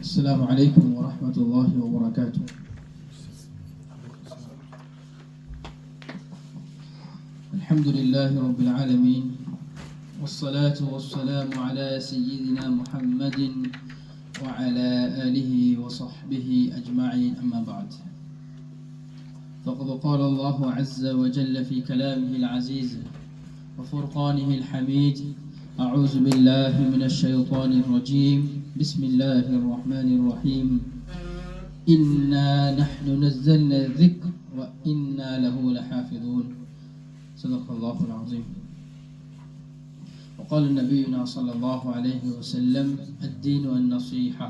السلام عليكم ورحمة الله وبركاته. الحمد لله رب العالمين، والصلاة والسلام على سيدنا محمد وعلى آله وصحبه أجمعين، أما بعد. فقد قال الله عز وجل في كلامه العزيز وفرقانه الحميد: أعوذ بالله من الشيطان الرجيم، بسم الله الرحمن الرحيم، إنا نحن نزلنا الذكر وإنا له لحافظون. صدق الله العظيم. وقال نبينا صلى الله عليه وسلم: الدين النصيحة.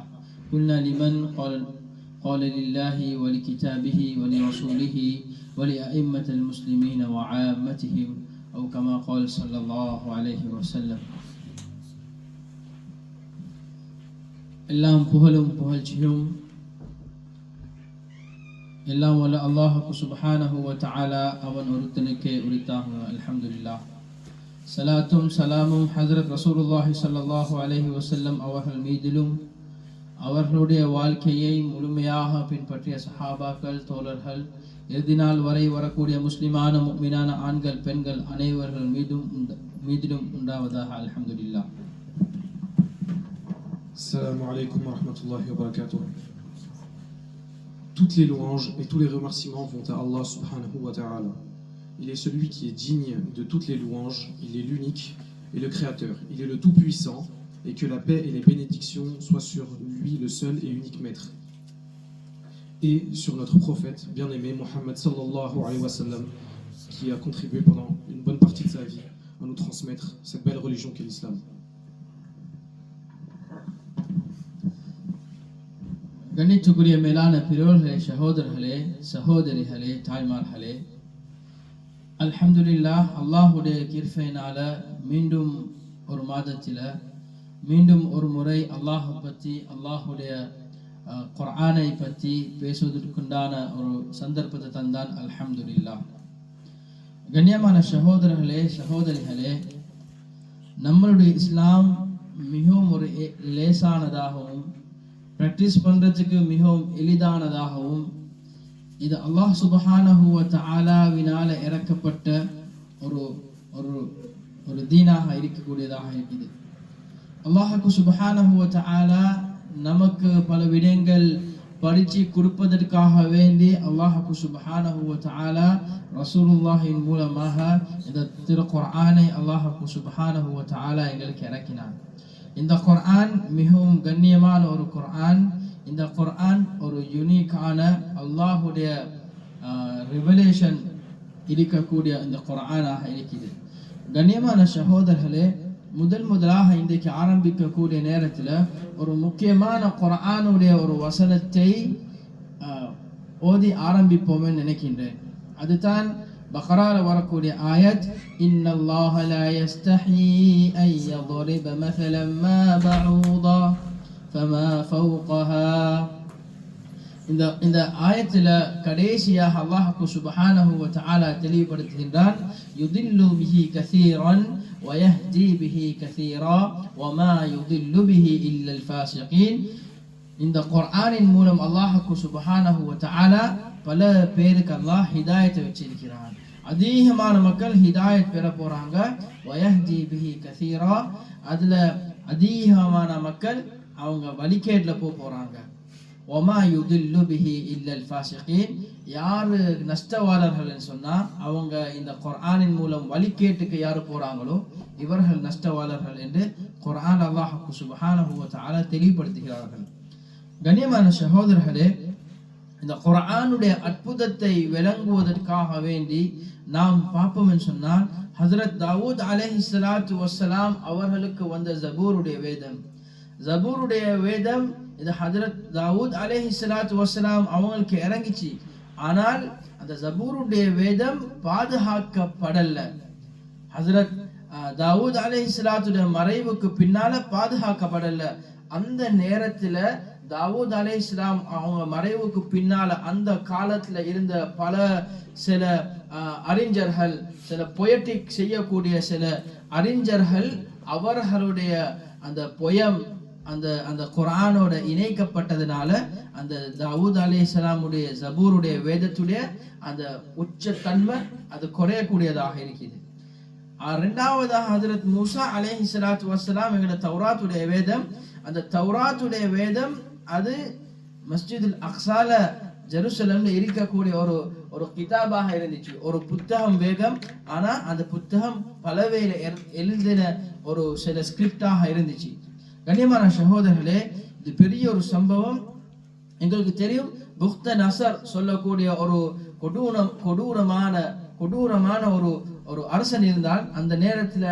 قلنا لمن؟ قال لله ولكتابه ولرسوله ولأئمة المسلمين وعامتهم، أو كما قال صلى الله عليه وسلم. எல்லாம் புகழும் புகழ்ச்சியும் எல்லாம் வல்ல அல்லாஹ்வுக்கு சுப்ஹானஹு வ தஆலா அவன் ஒருத்தனுக்கே உரித்தாகும். அல்ஹம்துலில்லாஹ். சலாத்தும் சலாமும் ஹஜ்ரத் ரசூலுல்லாஹி ஸல்லல்லாஹு அலைஹி வஸல்லம் அவர்கள் மீதிலும், அவர்களுடைய வாழ்க்கையை முழுமையாக பின்பற்றிய சஹாபாக்கள், தோழர்கள், இறுதி நாள் வரை வரக்கூடிய முஸ்லிமான முஃமினான ஆண்கள், பெண்கள் அனைவர்கள் மீதிலும் உண்டாவதாக. அல்ஹம்துலில்லாஹ். Assalamu alaikum wa rahmatullahi wa barakatuh. Toutes les louanges et tous les remerciements vont à Allah subhanahu wa ta'ala. Il est celui qui est digne de toutes les louanges, il est l'unique et le créateur, il est le tout-puissant, et que la paix et les bénédictions soient sur lui, le seul et unique maître. Et sur notre prophète bien-aimé Muhammad sallallahu alayhi wa sallam, qui a contribué pendant une bonne partie de sa vie à nous transmettre cette belle religion qu'est l'islam. கண்ணியத்துக்குரிய மேலான பெரியோர்களே, சகோதரர்களே, சகோதரிகளே, தாய்மார்களே, அல்ஹம்துலில்லாஹ், அல்லாஹுடைய கிருபையினால மீண்டும் ஒரு மாதத்தில் மீண்டும் ஒரு முறை அல்லாஹை பற்றி, அல்லாஹுடைய குர்ஆனை பற்றி பேசுவதற்குண்டான ஒரு சந்தர்ப்பத்தை தந்தான். அல்ஹம்துலில்லாஹ். கண்ணியமான சகோதரர்களே, சகோதரிகளே, நம்மளுடைய இஸ்லாம் மிகவும் ஒரு லேசானதாகவும் பிராக்டிஸ் பண்ணுறதுக்கு மிகவும் எளிதானதாகவும், இது அல்லாஹ் சுப்ஹானஹு வ தஆலாவினால் இறக்கப்பட்ட ஒரு ஒரு ஒரு தீனாக இருக்கக்கூடியதாக இருக்குது. அல்லாஹ்வுக்கு சுப்ஹானஹு வ தஆலா நமக்கு பல விடயங்கள் படித்து கொடுப்பதற்காக வேண்டி அல்லாஹ்வுக்கு சுப்ஹானஹு வ தஆலா ரசூலுல்லாஹின் மூலமாக இந்த திருக்குர்ஆனை அல்லாஹ்வுக்கு சுப்ஹானஹு வ தஆலா எங்களுக்கு இறக்கினான். இந்த குர்ஆன் மிகவும் கண்ணியமான ஒரு குர்ஆன். இந்த குர்ஆன் ஒரு யூனிக்கான அல்லாஹுடைய ரிவலேஷன் இருக்கக்கூடிய இந்த குர்ஆனாக இருக்குது. கண்ணியமான சகோதரர்களே, முதலாக இன்றைக்கு ஆரம்பிக்கக்கூடிய நேரத்தில் ஒரு முக்கியமான குர்ஆனுடைய ஒரு வசனத்தை ஓதி ஆரம்பிப்போமே நினைக்கின்றேன். அதுதான் பக்ரால வரக்கூடிய ஆயத்: இன்னல்லாஹ லா யஸ்தஹி அன் யضرب مثلا ما بعوضة فما فوقها. இந்த ஆயத்துல கடைசியாக அல்லாஹ் சுப்ஹானஹு வ தஆலா தெளிவுபடுத்துகின்றான்: யுதில்லு பிஹி கஸீரன் வ யஹ்தி பிஹி கஸீரா வ மா யுதில்லு பிஹி இல்லா அல் ஃபாஸிகீன். இந்த குர்ஆனின் மூலம் அல்லாஹ் சுப்ஹானஹு வ தஆலா பல பேருக்கு அல்லாஹ் ஹிதாயத்தை வச்சிருக்கிறான். அதிகமான மக்கள் ஹிதாயத் பெற போறாங்க. வயஹ்தி பிஹி கஸீரா, அதுல அதிகமான மக்கள் அவங்க வழிகேட்ல போறாங்க. வமா யுதில்லு பிஹி இல்லா அல் ஃபாஸிகீன். யாரு நஷ்டவாளர்கள் சொன்னா, அவங்க இந்த குர்ஆனின் மூலம் வழிகேட்டுக்கு யாரு போறாங்களோ இவர்கள் நஷ்டவாளர்கள் என்று குர்ஆன் அல்லாஹ் சுப்ஹானஹு வ தஆலா தெளிவுபடுத்துகிறார்கள். கண்ணியமான சகோதரர்களே, இந்த குர்ஆனுடைய அற்புதத்தை விளங்குவதற்காக வேண்டி நாம் பார்ப்போம் என்று சொன்னால், ஹஜ்ரத் தாவூத் அலைஹிஸ்ஸலாத்து வஸ்ஸலாம் அவர்களுக்கு வந்த ஜபூருடைய வேதம் இது ஹஜ்ரத் தாவூத் அலைஹிஸ்ஸலாத்து வஸ்ஸலாம் அவங்களுக்கு இறங்கிச்சு. ஆனால் அந்த ஜபூருடைய வேதம் பாதுகாக்கப்படல. ஹஜ்ரத் தாவூத் அலைஹிஸ்ஸலாத்துடைய மறைவுக்கு பின்னால பாதுகாக்கப்படல. அந்த நேரத்துல தாவூத் அலைஹிஸ்ஸலாம் அவங்க மறைவுக்கு பின்னால அந்த காலத்துல இருந்த சில அறிஞர்கள், சில பொயட்டிக் செய்யக்கூடிய சில அறிஞர்கள் அவர்களுடைய அந்த பொயம் அந்த அந்த குர்ஆனோட இணைக்கப்பட்டதுனால அந்த தாவூத் அலைஹிஸ்ஸலாமுடைய ஜபூருடைய வேதத்துடைய அந்த உச்சத்தன்மை அது குறையக்கூடியதாக இருக்குது. இரண்டாவதாக ஹஜ்ரத் மூசா அலைஹிஸ்ஸலாத்து வஸ்ஸலாம் எங்கட தௌராத்துடைய வேதம், அந்த தௌராத்துடைய வேதம் அது மஸ்ஜிதுல் அக்ஸால ஜெருசலம்ல இருக்கக்கூடிய ஒரு கிதாபாக இருந்துச்சு, ஒரு புத்தகம் வேகம். ஆனா அந்த புத்தகம் பலவேல எழுதின ஒரு சில ஸ்கிரிப்டாக இருந்துச்சு. கண்ணியமான சகோதரர்களே, இது பெரிய ஒரு சம்பவம். எங்களுக்கு தெரியும், புக்த நசர் சொல்லக்கூடிய ஒரு கொடூரமான ஒரு அரசன் இருந்தால், அந்த நேரத்துல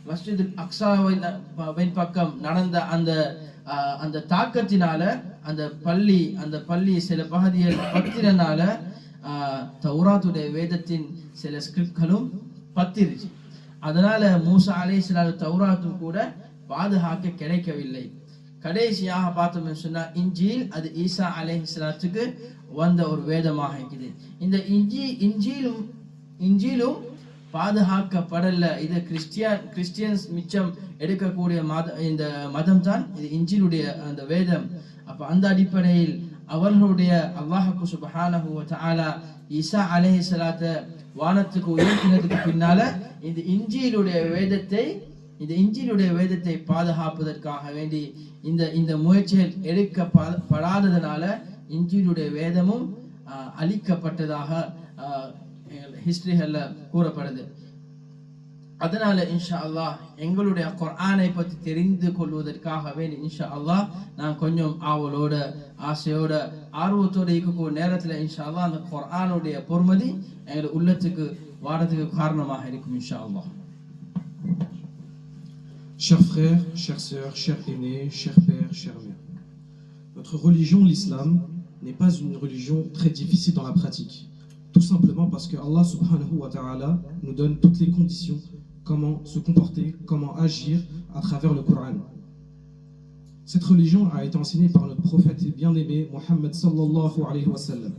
மஸ்ஜிதுல் அக்ஸாவின் பக்கம் நடந்த அந்த தாக்கத்தினால அந்த பள்ளி சில பகுதிகள் பத்திரனால தௌராத்துடைய வேதத்தின் சில ஸ்கிரிப்ட்களும் பத்திருச்சு. அதனால மூசா அலைஹிஸ்ஸலாம் தௌராத்தும் கூட பாதுகாக்க கிடைக்கவில்லை. கடைசியாக பார்த்தோம்னு சொன்னா இன்ஜீல், அது ஈசா அலைஹிஸ்ஸலாத்துக்கு வந்த ஒரு வேதமாக இருக்குது. இந்த இன்ஜீலும் பாதுகாக்கப்படல. இது கிறிஸ்டியன்ஸ் மிச்சம் எடுக்கக்கூடிய இந்த மதம் தான் இது இன்ஜீலுடைய அந்த வேதம். அப்ப அந்த அடிப்படையில் அவர்களுடைய அல்லாஹ்வுக்கு சுப்ஹானஹு வ தஆலா ஈசா அலைஹிஸ்ஸலாத்தை வானத்துக்கு உயர்த்தினதுக்கு பின்னால இந்த இன்ஜீலுடைய வேதத்தை பாதுகாப்பதற்காக வேண்டி இந்த முயற்சிகள் எடுக்கப்படாததுனால இன்ஜீலுடைய வேதமும் அழிக்கப்பட்டதாக ஹிஸ்டரிகள்ல கூறப்படுது. அதனால இன்ஷா அல்லாஹ் எங்களுடைய குர்ஆனை பற்றி தெரிந்து கொள்வதற்காக வேண்டி இன்ஷா அல்லாஹ் நான் கொஞ்சம் ஆவலோட ஆசையோட ஆர்வத்தோட இருக்கக்கூடிய நேரத்துல இன்ஷா அல்லாஹ் அந்த குர்ஆனுடைய பொறுமதி எங்களுடைய உள்ளத்துக்கு வாரத்துக்கு காரணமாக இருக்கும் இன்ஷா அல்லாஹ். Chers frères, chères sœurs, chers aînés, chers pères, chères mères, notre religion, l'islam, n'est pas une religion très difficile dans la pratique. Tout simplement parce que Allah subhanahu wa ta'ala nous donne toutes les conditions, comment se comporter, comment agir à travers le Coran. Cette religion a été enseignée par notre prophète bien-aimé Mohammed sallallahu alayhi wa sallam.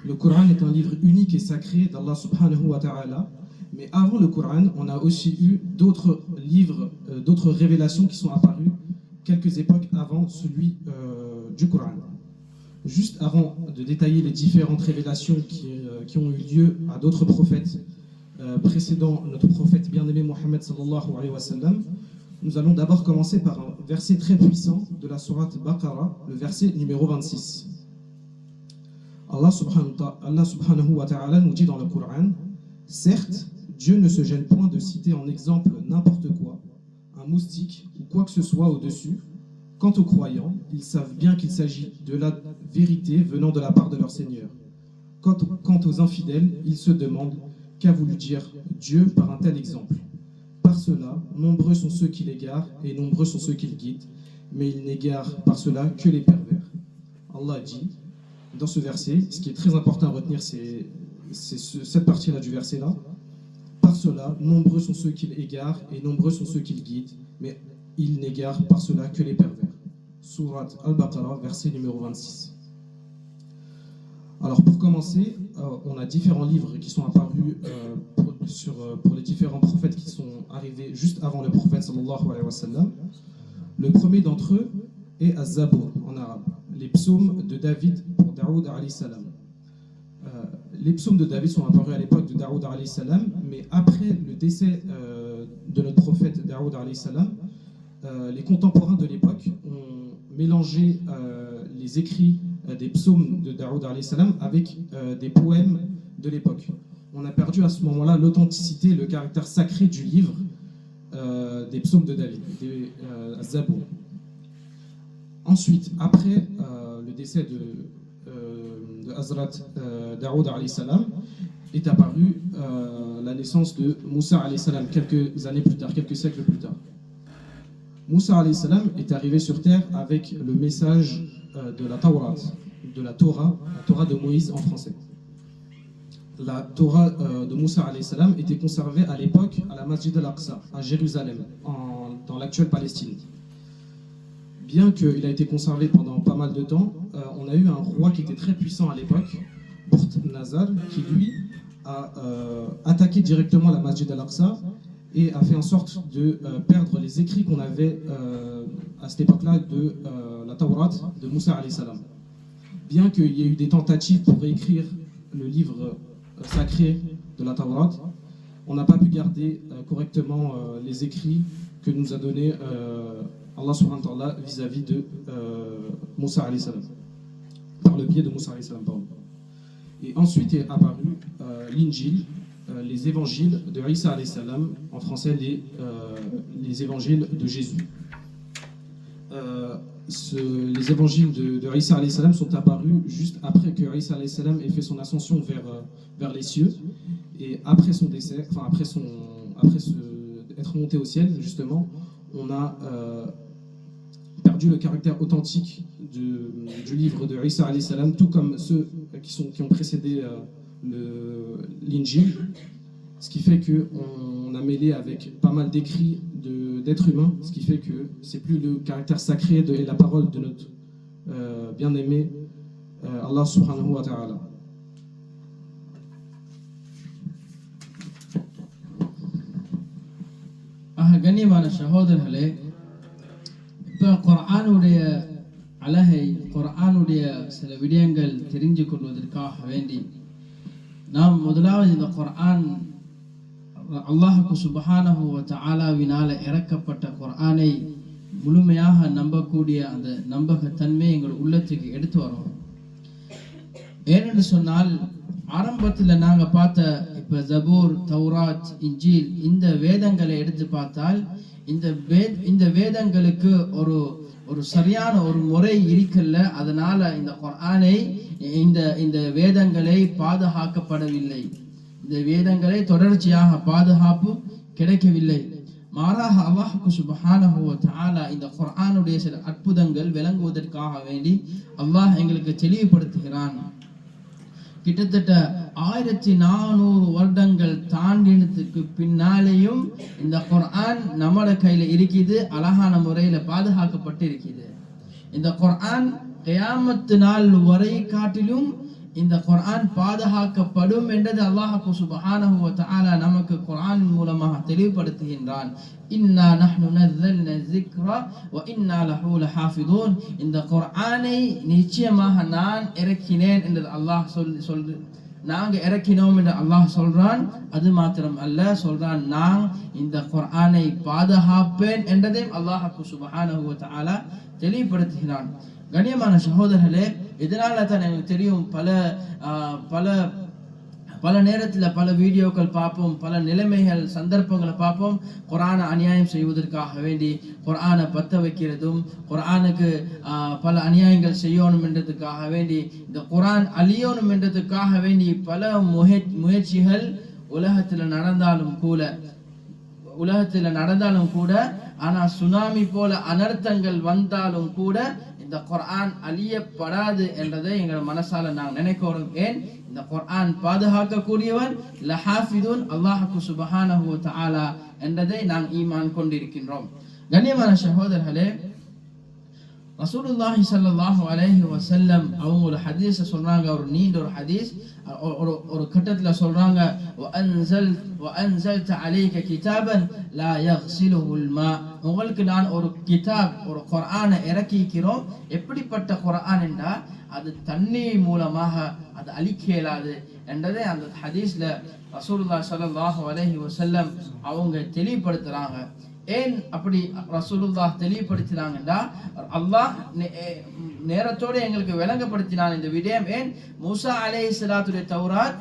Le Coran est un livre unique et sacré d'Allah subhanahu wa ta'ala. Mais avant le Coran, on a aussi eu d'autres livres, d'autres révélations qui sont apparues quelques époques avant celui du Coran. Juste avant de détailler les différentes révélations qui ont eu lieu à d'autres prophètes précédant notre prophète bien-aimé Mohammed sallallahu alayhi wa sallam, nous allons d'abord commencer par un verset très puissant de la sourate Baqarah, le verset numéro 26. Allah subhanahu wa ta'ala nous dit dans le Coran: certes, Dieu ne se gêne point de citer en exemple n'importe quoi, un moustique ou quoi que ce soit au-dessus. Quant aux croyants, ils savent bien qu'il s'agit de la vérité venant de la part de leur Seigneur. Quant aux infidèles, ils se demandent qu'a voulu dire Dieu par un tel exemple. Par cela, nombreux sont ceux qui l'égarent et nombreux sont ceux qui le guident, mais ils n'égarent par cela que les pervers. Allah dit dans ce verset, ce qui est très important à retenir, c'est cette partie-là du verset-là. Par cela, nombreux sont ceux qui l'égarent et nombreux sont ceux qui le guident, mais ils n'égarent par cela que les pervers. Sourate Al-Baqarah, verset numéro 26. Alors pour commencer, on a différents livres qui sont apparus pour les différents prophètes qui sont arrivés juste avant le prophète sallallahu alayhi wa sallam. Le premier d'entre eux est Az-Zabour en arabe, les psaumes de David pour Daoud alayhi salam. Les psaumes de David sont apparus à l'époque de Daoud alayhi salam, mais après le décès de notre prophète Daoud alayhi salam, les contemporains de l'époque ont mélangé les écrits des psaumes de Daoud alayhi salam avec des poèmes de l'époque. On a perdu à ce moment-là l'authenticité, le caractère sacré du livre des psaumes de David, des Zabour. Ensuite, après le décès de Hazrat Daoud alayhi salam, est apparue la naissance de Moussa alayhi salam quelques années plus tard, quelques siècles plus tard. Moussa alayhi salam est arrivé sur terre avec le message de la Tawrat, de la Torah de Moïse en français. La Torah de Moussa alayhi salam était conservée à l'époque à la Masjid al-Aqsa, à Jérusalem, dans l'actuelle Palestine. Bien qu'il a été conservé pendant pas mal de temps, on a eu un roi qui était très puissant à l'époque, Burt Nazar, qui lui a attaqué directement la Masjid al-Aqsa et a fait en sorte de perdre les écrits qu'on avait à cette époque-là de la Tawrat de Moussa alayhi salam. Bien qu'il y ait eu des tentatives pour réécrire le livre sacré de la Tawrat, on n'a pas pu garder correctement les écrits que nous a donnés Allah subhanahu wa ta'ala vis-à-vis de Moussa alayhi salam, par le biais de Moussa alayhi salam, pardon. Et ensuite est apparu l'Injil, les évangiles de Isa alayhi salam, en français les évangiles de Jésus. Les évangiles de Isa alayhi salam sont apparus juste après que Isa alayhi salam ait fait son ascension vers les cieux, et après son décès, enfin après être monté au ciel, justement, on a perdu le caractère authentique du livre de Isa alayhi salam, tout comme ceux qui ont précédé l'Injil, ce qui fait qu'on a mêlé avec pas mal d'écrits d'êtres humains, ce qui fait que c'est plus le caractère sacré et la parole de notre bien-aimé Allah subhanahu wa ta'ala. கண்ணியமான சகோதரர்களே, இப்போ குர்ஆனுடைய அழகை, குர்ஆனுடைய சில விடயங்கள் தெரிஞ்சு கொள்வதற்காக வேண்டி நாம் முதலாவது இந்த குர்ஆன் அல்லாஹ் சுப்ஹானஹு வ தஆலாவினால் இறக்கப்பட்ட குர்ஆனை முழுமையாக நம்பக்கூடிய அந்த நம்பகத்தன்மை எங்கள் உள்ளத்துக்கு எடுத்து வரும். ஏனென்று சொன்னால், ஆரம்பத்தில் நாங்கள் பார்த்த இப்போ ஜபூர், தௌராத், இன்ஜீல், இந்த வேதங்களை எடுத்து பார்த்தால் இந்த வேதங்களுக்கு ஒரு சரியான ஒரு முறை இருக்கல்ல. அதனால இந்த குர்ஆனை இந்த வேதங்களை பாதுகாக்கப்படவில்லை, இந்த வேதங்களை தொடர்ச்சியாக பாதுகாப்பு கிடைக்கவில்லை. மாறாக அல்லாஹ் சுப்ஹானஹு வ தஆலா இந்த குர்ஆனுடைய சில அற்புதங்கள் விளங்குவதற்காக வேண்டி அல்லாஹ் எங்களுக்கு தெளிவுபடுத்துகிறான். கிட்டத்தட்ட 1400 வருடங்கள் தாண்டினதுக்கு பின்னாலேயும் இந்த குர்ஆன் நம்மளோட கையில இருக்குது, அழகான முறையில பாதுகாக்கப்பட்டு இருக்குது. இந்த குர்ஆன் கியாமத்து நாள் வரை காட்டிலும் இந்த குர்ஆன் பாதுகாக்கப்படும் என்றது அல்லாஹ் சுப்ஹானஹு வ தஆலா நமக்கு குர்ஆன் மூலமாக தெளிவுபடுத்துகின்றான். இன்னா நஹ்னு நஸல்னா ذிக்ரா வ இன்னா லஹு லஹாஃபிதூன். இந்த குர்ஆனை நிச்சயமாக நான் இறக்கினேன் என்று அல்லாஹ் நாங்க இறக்கினோம் என்று அல்லாஹ் சொல்றான். அது மாத்திரம் அல்ல, சொல்றான் நான் இந்த குர்ஆனை பாதுகாப்பேன் என்றதையும் அல்லாஹ் சுப்ஹானஹு வ தஆலா தெளிவுபடுத்துகிறான். கண்ணியமான சகோதரர்களே, இதனால தான் எனக்கு தெரியும் பல நேரத்தில் பல வீடியோக்கள் பார்ப்போம், பல நிலைமைகள் சந்தர்ப்பங்களை பார்ப்போம். குர்ஆனை அநியாயம் செய்வதற்காக வேண்டி குர்ஆனை பற்ற வைக்கிறதும், குர்ஆனுக்கு பல அநியாயங்கள் செய்யணும் என்றதுக்காக வேண்டி, இந்த குர்ஆன் அழியணும் என்றதுக்காக வேண்டி பல முயற்சிகள் உலகத்தில் நடந்தாலும் கூட ஆனா சுனாமி போல அனர்த்தங்கள் வந்தாலும் கூட இந்த குர்ஆன் அழியப்படாது என்றதை எங்கள் மனசால நாங்கள் நினைக்கிறோம். ஏன்? இந்த குர்ஆன் பாதுகாக்கக்கூடியவன் லஹாஃபிதுன் அல்லாஹ் சுப்ஹானஹு வ தஆலா என்றதை நாங்கள் ஈமான் கொண்டிருக்கின்றோம். கண்ணியமான சகோதரர்களே, ரசூலுல்லாஹி ஸல்லல்லாஹு அலைஹி வஸல்லம் அவங்க ஒரு ஹதீஸை சொல்றாங்க, ஒரு நீண்ட ஒரு ஹதீஸ். ஒரு கட்டத்துல சொல்றாங்க, وأنزلت عليك كتابا لا يغسله الماء. உங்களுக்கு நான் ஒரு கிதாப், ஒரு குர்ஆனை இறக்கிக்கிறோம். எப்படிப்பட்ட குர்ஆன் என்றா அது தண்ணீர் மூலமாக அது அழிக்க இயலாது என்றதை அந்த ஹதீஸ்ல ரசூலுல்லாஹி ஸல்லல்லாஹு அலைஹி வஸல்லம் அவங்க தெளிவுபடுத்துறாங்க. ஏன் அப்படி ரசூலுல்லாஹ் தெளிவுபடுத்தினாங்கன்னா, அல்லாஹ் நேரத்தோடு எங்களுக்கு விளங்கப்படுத்தினான் இந்த விடயம். ஏன்? மூசா அலைஹிஸ்ஸலாத்துடைய தௌராத்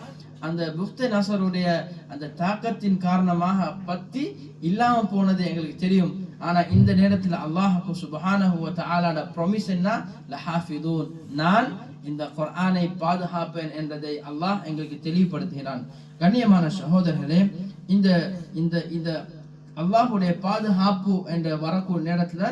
அந்த புக்த நசருடைய அந்த தாக்கத்தின் காரணமாக பத்தி இல்லாம போனது எங்களுக்கு தெரியும். ஆனா இந்த நேரத்தில் அல்லாஹ் சுப்ஹானஹு வ தஆலாட ப்ராமிஸ் என்ன? லஹாஃபிதூன், நான் இந்த குர்ஆனை பாதுகாப்பேன் என்றதை அல்லாஹ் எங்களுக்கு தெளிவுபடுத்துகிறான். கண்ணியமான சகோதரர்களே, இந்த அல்லாஹுடைய பாதுகாப்பு என்ற வரக்கூடிய நேரத்துல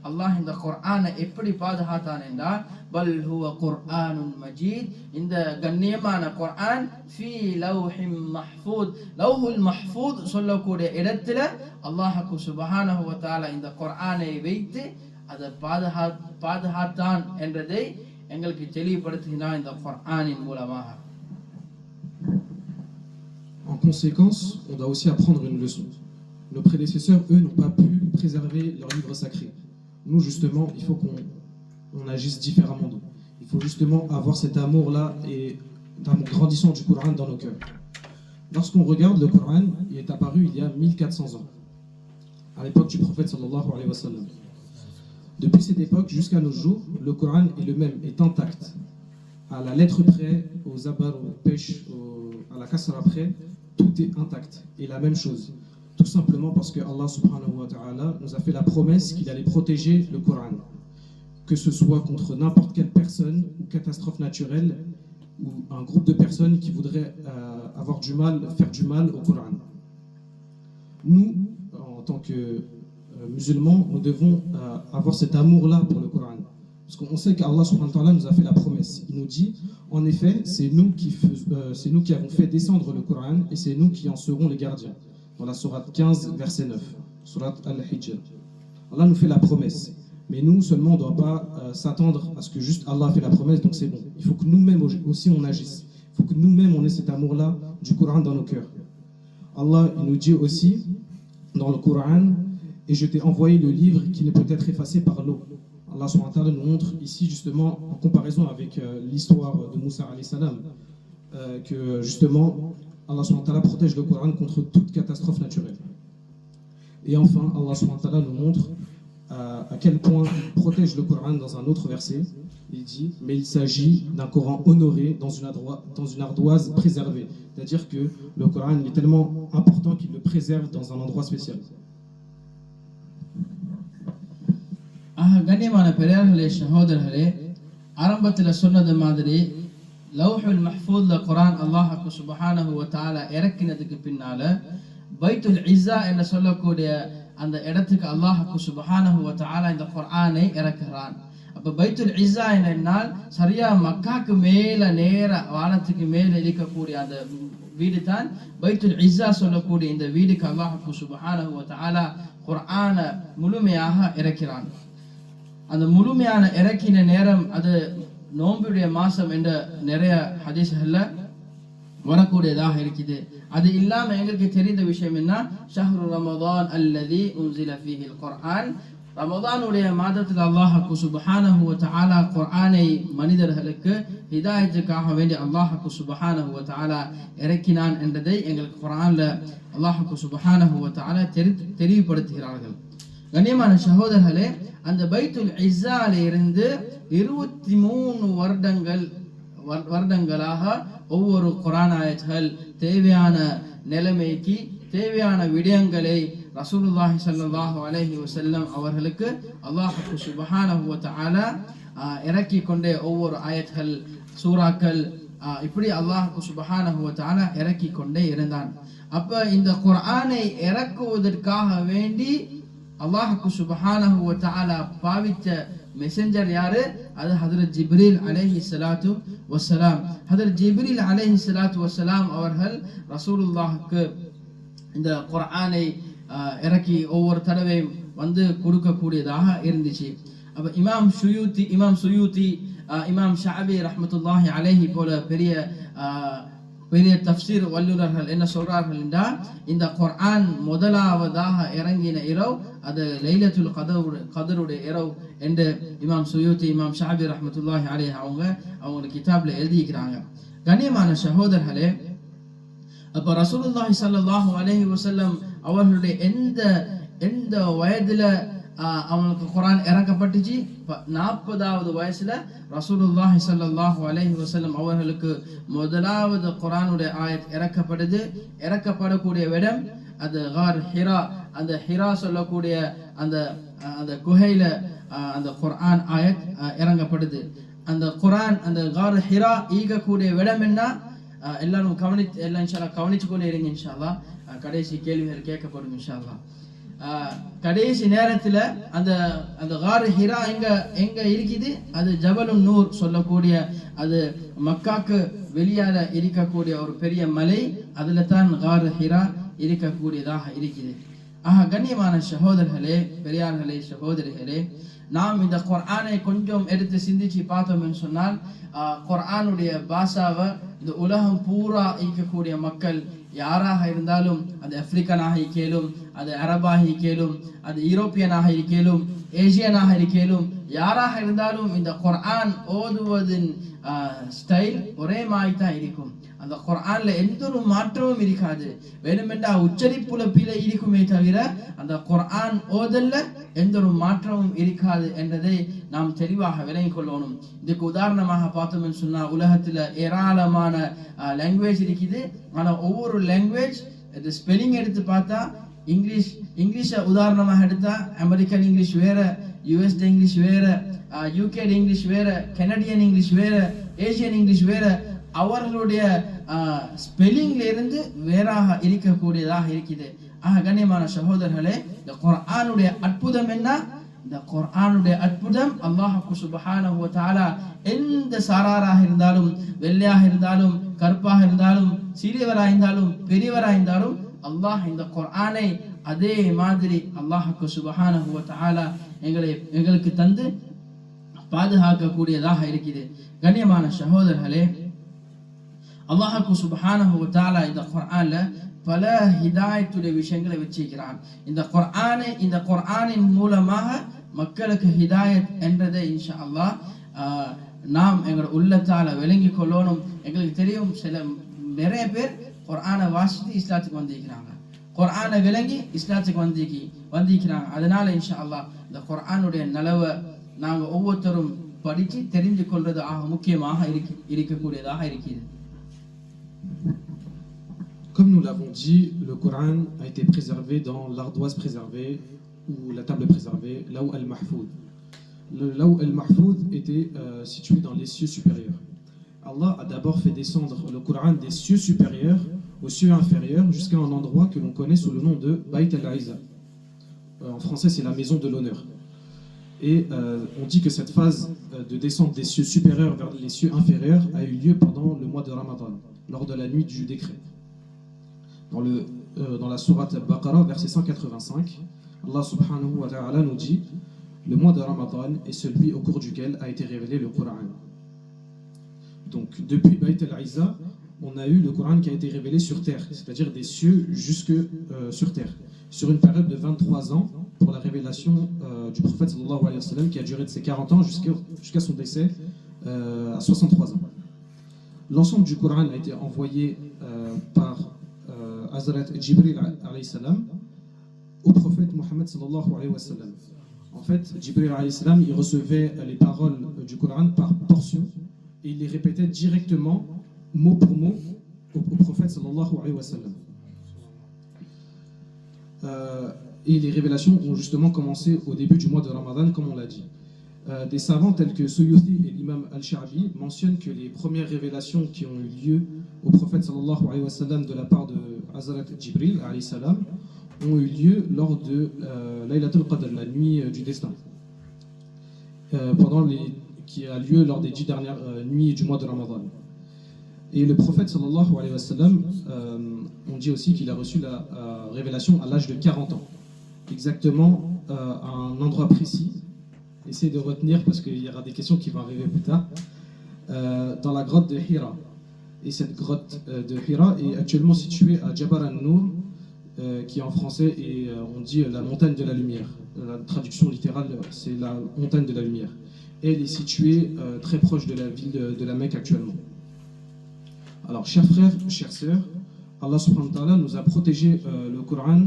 அல்லாஹ் இந்த குர்ஆனை எப்படி பாதுகாத்தான் என்றால், பல் ஹுவ குர்ஆனுன் மஜீத், இந்த கண்ணியமான குர்ஆன் ஃபீ லௌஹிம் மஹ்ஃபூத், லௌஹுல் மஹ்ஃபூத் சொல்லக்கூடிய இடத்துல அல்லாஹ் சுப்ஹானஹு வ தஆலா இந்த குர்ஆனை வைத்து அதை பாதுகாத்தான் என்றதை எங்களுக்கு தெளிவுபடுத்துகிறான் இந்த குர்ஆனின் மூலமாக. En conséquence, on doit aussi apprendre une leçon. Nos prédécesseurs, eux, n'ont pas pu préserver leur livre sacré. Nous, justement, il faut qu'on agisse différemment d'eux. Il faut justement avoir cet amour-là et un grandissement du Coran dans nos cœurs. Lorsqu'on regarde le Coran, il est apparu il y a 1400 ans, à l'époque du prophète sallallahu alayhi wa sallam. Depuis cette époque jusqu'à nos jours, le Coran est le même, est intact. À la lettre près, aux abar, aux pêches, à la kasra près, tout est intact. Et la même chose. Tout simplement parce que Allah subhanahu wa ta'ala nous a fait la promesse qu'il allait protéger le Coran. Que ce soit contre n'importe quelle personne ou catastrophe naturelle ou un groupe de personnes qui voudraient faire du mal au Coran. Nous, en tant que musulmans, nous devons avoir cet amour-là pour le Coran. Parce qu'on sait qu'Allah subhanahu wa ta'ala nous a fait la promesse. Il nous dit, en effet, c'est nous qui avons fait descendre le Coran et c'est nous qui en serons les gardiens. Dans la sourate 15, verset 9, sourate Al-Hijr. Allah nous fait la promesse. Mais nous, seulement, on ne doit pas s'attendre à ce que juste Allah fait la promesse, donc c'est bon. Il faut que nous-mêmes aussi on agisse. Il faut que nous-mêmes on ait cet amour-là du Coran dans nos cœurs. Allah il nous dit aussi dans le Coran, et je t'ai envoyé le livre qui ne peut être effacé par l'eau. Allah subhanahu wa ta'ala nous montre ici justement en comparaison avec l'histoire de Moussa alayhi salam que justement Allah subhanahu wa ta'ala protège le Coran contre toute catastrophe naturelle. Et enfin Allah subhanahu wa ta'ala nous montre à quel point il protège le Coran dans un autre verset. Il dit, mais il s'agit d'un Coran honoré dans une ardoise préservée. C'est-à-dire que le Coran est tellement important qu'il le préserve dans un endroit spécial. கண்ணியமான பெரியார்களே சகோதரர்களே, ஆரம்பத்தில் சொன்னது மாதிரி லவ்ஹுல் மஹ்ஃபூத்ல குர்ஆன் அல்லாஹ் சுப்ஹானஹு வ தஆலா இறக்கினதுக்கு பின்னால பைத்துல் இஸ்ஸா என்று சொல்லக்கூடிய அந்த இடத்துக்கு அல்லாஹ் சுப்ஹானஹு வ தஆலா இந்த குர்ஆனை இறக்குறான். அப்ப பைத்துல் இஸ்ஸா என்றால் சரியா மக்காக்கு மேல நேர வானத்துக்கு மேல இருக்கக்கூடிய அந்த வீடு தான் பைத்துல் இஸ்ஸா சொல்லக்கூடிய இந்த வீடுக்கு அல்லாஹ் சுப்ஹானஹு வ தஆலா குர்ஆனை முழுமையாக இறக்கிறான். அந்த முழுமையான இறக்கின நேரம் அது நோன்புடைய மாசம் என்ற நிறைய ஹதீஸ்கள்ல வரக்கூடியதாக இருக்குது. அது இல்லாம எங்களுக்கு தெரிந்த விஷயம் என்ன, ஷஹ்ரு ரமதான் அல்லதி உன்சில ஃபீஹில் குர்ஆன், ரமதானுடைய மாதத்தில் அல்லாஹ் சுப்ஹானஹு வ தஆலா குர்ஆனை மனிதர்களுக்கு ஹிதாயத்துக்காக வேண்டி அல்லாஹ் சுப்ஹானஹு வ தஆலா இறக்கினான் என்றதை எங்களுக்கு குர்ஆன்ல அல்லாஹ் சுப்ஹானஹு வ தஆலா தெளிவுபடுத்துகிறார்கள். கண்ணியமான சகோதரர்களே, அந்த பைத்துல் இஸ்ஸால இருந்து 23 வருடங்களாக ஒவ்வொரு குர்ஆன் ஆயத்துகள் தேவையான நிலைமைக்கு தேவையான விடயங்களை ரசூலுல்லாஹி ஸல்லல்லாஹு அலைஹி வஸல்லம் அவர்களுக்கு அல்லாஹ் சுப்ஹானஹு வ தஆலா இறக்கி கொண்டே ஒவ்வொரு ஆயத்துகள் சூறாக்கள் இப்படி அல்லாஹ் சுப்ஹானஹு வ தஆலா இறக்கி கொண்டே இருந்தான். அப்ப இந்த குர்ஆனை இறக்குவதற்காக வேண்டி அல்லாஹ் சுப்ஹானஹு வ தஆலா பாவித்த மெசஞ்சர் யாரு? அது ஹஜ்ரத் ஜிப்ரீல் அலைஹி ஸலாத்து வஸ்ஸலாம். ஹஜ்ரத் ஜிப்ரீல் அலைஹி ஸலாத்து வஸ்ஸலாம் அவர்கள் ரசூலுல்லாஹ்க்கு இந்த குர்ஆனை இறக்கி ஒவ்வொரு தடவையும் வந்து கொடுக்கக்கூடியதாக இருந்துச்சு. அப்ப இமாம் சுயூத்தி இமாம் ஷஅபி ரஹ்மத்துல்லாஹி அலைஹி போல பெரிய தஃப்சீர் வல்லுநர்கள் என்ன சொல்றார்கள் என்றால், இந்த குர்ஆன் முதலாவதாக இறங்கின இரவு அது லைலத்துல் கதருடைய இரவு என்று இமாம் சுயூத்தி இமாம் ஷஅபி ரஹ்மத்துல்லாஹி அலைஹி அவங்க கிதாப்ல எழுதிக்கிறாங்க. கண்ணியமான சகோதரர்களே, அப்ப ரசூலுல்லாஹி ஸல்லல்லாஹு அலைஹி வஸல்லம் அவர்களுடைய எந்த வயதுல அவங்களுக்கு குர்ஆன் இறக்கப்பட்டுச்சு? 40வது வயசுல ரசூலுல்லாஹி ஸல்லல்லாஹு அலைஹி வஸல்லம் அவர்களுக்கு முதலாவது குர்ஆனுடைய ஆயத் இறக்கப்படக்கூடிய இடம் அது கார் ஹிரா. அந்த ஹிரா சொல்லக்கூடிய அந்த குகையில அந்த குர்ஆன் ஆயத் இறங்கப்படுது. அந்த குர்ஆன் அந்த கார் ஹிரா ஈகக்கூடிய இடம் என்ன? எல்லாரும் எல்லாம் இன்ஷா அல்லாஹ் கவனிச்சு கொண்டே இருங்க. இன்ஷா அல்லாஹ் கடைசி கேள்விகள் கேட்கப்படும் இன்ஷா அல்லாஹ். கடைசி நேரத்துல அந்த கார் ஹிரா எங்க இருக்குது? அது ஜபலுன் நூர் சொல்லக்கூடிய அது மக்காக்கு வெளியால இருக்கக்கூடிய ஒரு பெரிய மலை, அதுல தான் கார் ஹிரா இருக்கக்கூடியதாக இருக்குது. கண்ணியமான சகோதரர்களே, பெரியார்களே, சகோதரிகளே, நாம் இந்த குர்ஆனை கொஞ்சம் எடுத்து சிந்திச்சு பார்த்தோம்னு சொன்னால் குர்ஆனுடைய பாஷாவை இந்த உலகம் பூரா இருக்கக்கூடிய மக்கள் யாராக இருந்தாலும் அது ஆப்பிரிக்கனாக இருக்கேலும், அது அரபாக இருக்கேலும், அது யூரோப்பியனாக இருக்கேலும், ஏசியனாக இருக்கேலும், யாராக இருந்தாலும் இந்த குர்ஆன் ஓதுவதின் ஸ்டைல் ஒரே மாதிரி தான் இருக்கும். அந்த குர்ஆன்ல எந்த ஒரு மாற்றமும் இருக்காது. வேணுமென்றா உச்சரிப்புல பிழை இருக்குமே தவிர அந்த குர்ஆன் ஓதல்ல எந்த ஒரு மாற்றமும் இருக்காது என்றதை நாம் தெளிவாக விளங்கிக் கொள்ளணும். இதுக்கு உதாரணமாக பார்த்தோம்னு சொன்னா, உலகத்துல ஏராளமான லாங்குவேஜ் இருக்குது. ஆனா ஒவ்வொரு லாங்குவேஜ் ஸ்பெல்லிங் எடுத்து பார்த்தா, இங்கிலீஷை உதாரணமாக எடுத்தா அமெரிக்கன் இங்கிலீஷ் வேற, யுஎஸ்டி இங்கிலீஷ் வேற, யூகே இங்கிலீஷ் வேற, கனடியன் இங்கிலீஷ் வேற, ஏசியன் இங்கிலீஷ் வேற. அவர்களுடைய ஸ்பெல்லிங்ல இருந்து வேறாக இருக்கக்கூடியதாக இருக்குது. கண்ணியமான சகோதரர்களே, இந்த குர்ஆனுடைய அற்புதம் என்ன? இந்த குர்ஆனுடைய அற்புதம் அல்லாஹ் சுப்ஹானஹு வ தஆலா எந்த சாராராக இருந்தாலும், வெள்ளையாக இருந்தாலும், கருப்பாக இருந்தாலும், சிறியவராக இருந்தாலும், பெரியவராக இருந்தாலும், அல்லாஹ் இந்த குர்ஆனை அதே மாதிரி அல்லாஹ் சுப்ஹானஹு வ தஆலா எங்களுக்கு தந்து பாதுகாக்கக்கூடியதாக இருக்குது. கண்ணியமான சகோதரர்களே, அல்லாஹ் சுப்ஹானஹு வ தஆலா இந்த குர்ஆன்ல பல ஹிதாயத்துடைய விஷயங்களை வச்சிருக்கிறான். இந்த குர்ஆனின் மூலமாக மக்களுக்கு ஹிதாயத் என்றதை இன்ஷா அல்லாஹ் நாம் எங்களோட உள்ளத்தால விளங்கி கொள்ளணும். எங்களுக்கு தெரியும், நிறைய பேர் குர்ஆனை வாசித்து இஸ்லாத்துக்கு வந்திருக்கிறாங்க, குர்ஆனை விளங்கி இஸ்லாத்துக்கு வந்திருக்கிறாங்க. அதனால இன்ஷா அல்லாஹ் இந்த குர்ஆனுடைய நலவை நாங்க ஒவ்வொருத்தரும் படித்து தெரிந்து கொள்றது முக்கியமாக இருக்கக்கூடியதாக இருக்குது. Comme nous l'avons dit, le Coran a été préservé dans l'ardoise préservée ou la table préservée, Law al-Mahfoud. Le Law al-Mahfoud était situé dans les cieux supérieurs. Allah a d'abord fait descendre le Coran des cieux supérieurs aux cieux inférieurs jusqu'à un endroit que l'on connaît sous le nom de Bayt al-Izza. En français, c'est la maison de l'honneur. Et on dit que cette phase de descente des cieux supérieurs vers les cieux inférieurs a eu lieu pendant le mois de Ramadan, lors de la nuit du décret. Dans la sourate Al-Baqarah, verset 185, Allah subhanahu wa ta'ala nous dit: le mois de Ramadan est celui au cours duquel a été révélé le Coran. Donc depuis Bayt al-Izza, on a eu le Coran qui a été révélé sur terre, c'est-à-dire des cieux jusque sur terre, sur une période de 23 ans pour la révélation du prophète sallallahu alayhi wa sallam, qui a duré de ses 40 ans jusqu'à son décès à 63 ans. L'ensemble du Coran a été envoyé par Hazrat Jibril alayhi salam au prophète Mohammed sallallahu alayhi wa sallam. En fait, Jibril alayhi salam, il recevait les paroles du Coran par portions et il les répétait directement, mot pour mot, au prophète sallallahu alayhi wa sallam. Et les révélations ont justement commencé au début du mois de Ramadan, comme on l'a dit. Des savants tels que Suyuti et l'imam Al-Sha'bi mentionnent que les premières révélations qui ont eu lieu au prophète sallallahu alayhi wa sallam de la part de Hazrat Jibril alayhi salam ont eu lieu lors de Laylatul Qadr, la nuit du destin, qui a lieu lors des 10 dernières nuits du mois de Ramadan. Et le prophète sallallahu alayhi wa sallam, on dit aussi qu'il a reçu la révélation à l'âge de 40 ans, exactement à un endroit précis. Essayez de retenir parce qu'il y aura des questions qui vont arriver plus tard. Dans la grotte de Hira. Et cette grotte de Hira est actuellement située à Jabal an-Nur, qui en français est, on dit, la montagne de la lumière. La traduction littérale, c'est la montagne de la lumière. Et elle est située très proche de la ville de la Mecque actuellement. Alors, chers frères, chères sœurs, Allah subhanahu wa ta'ala nous a protégé le Coran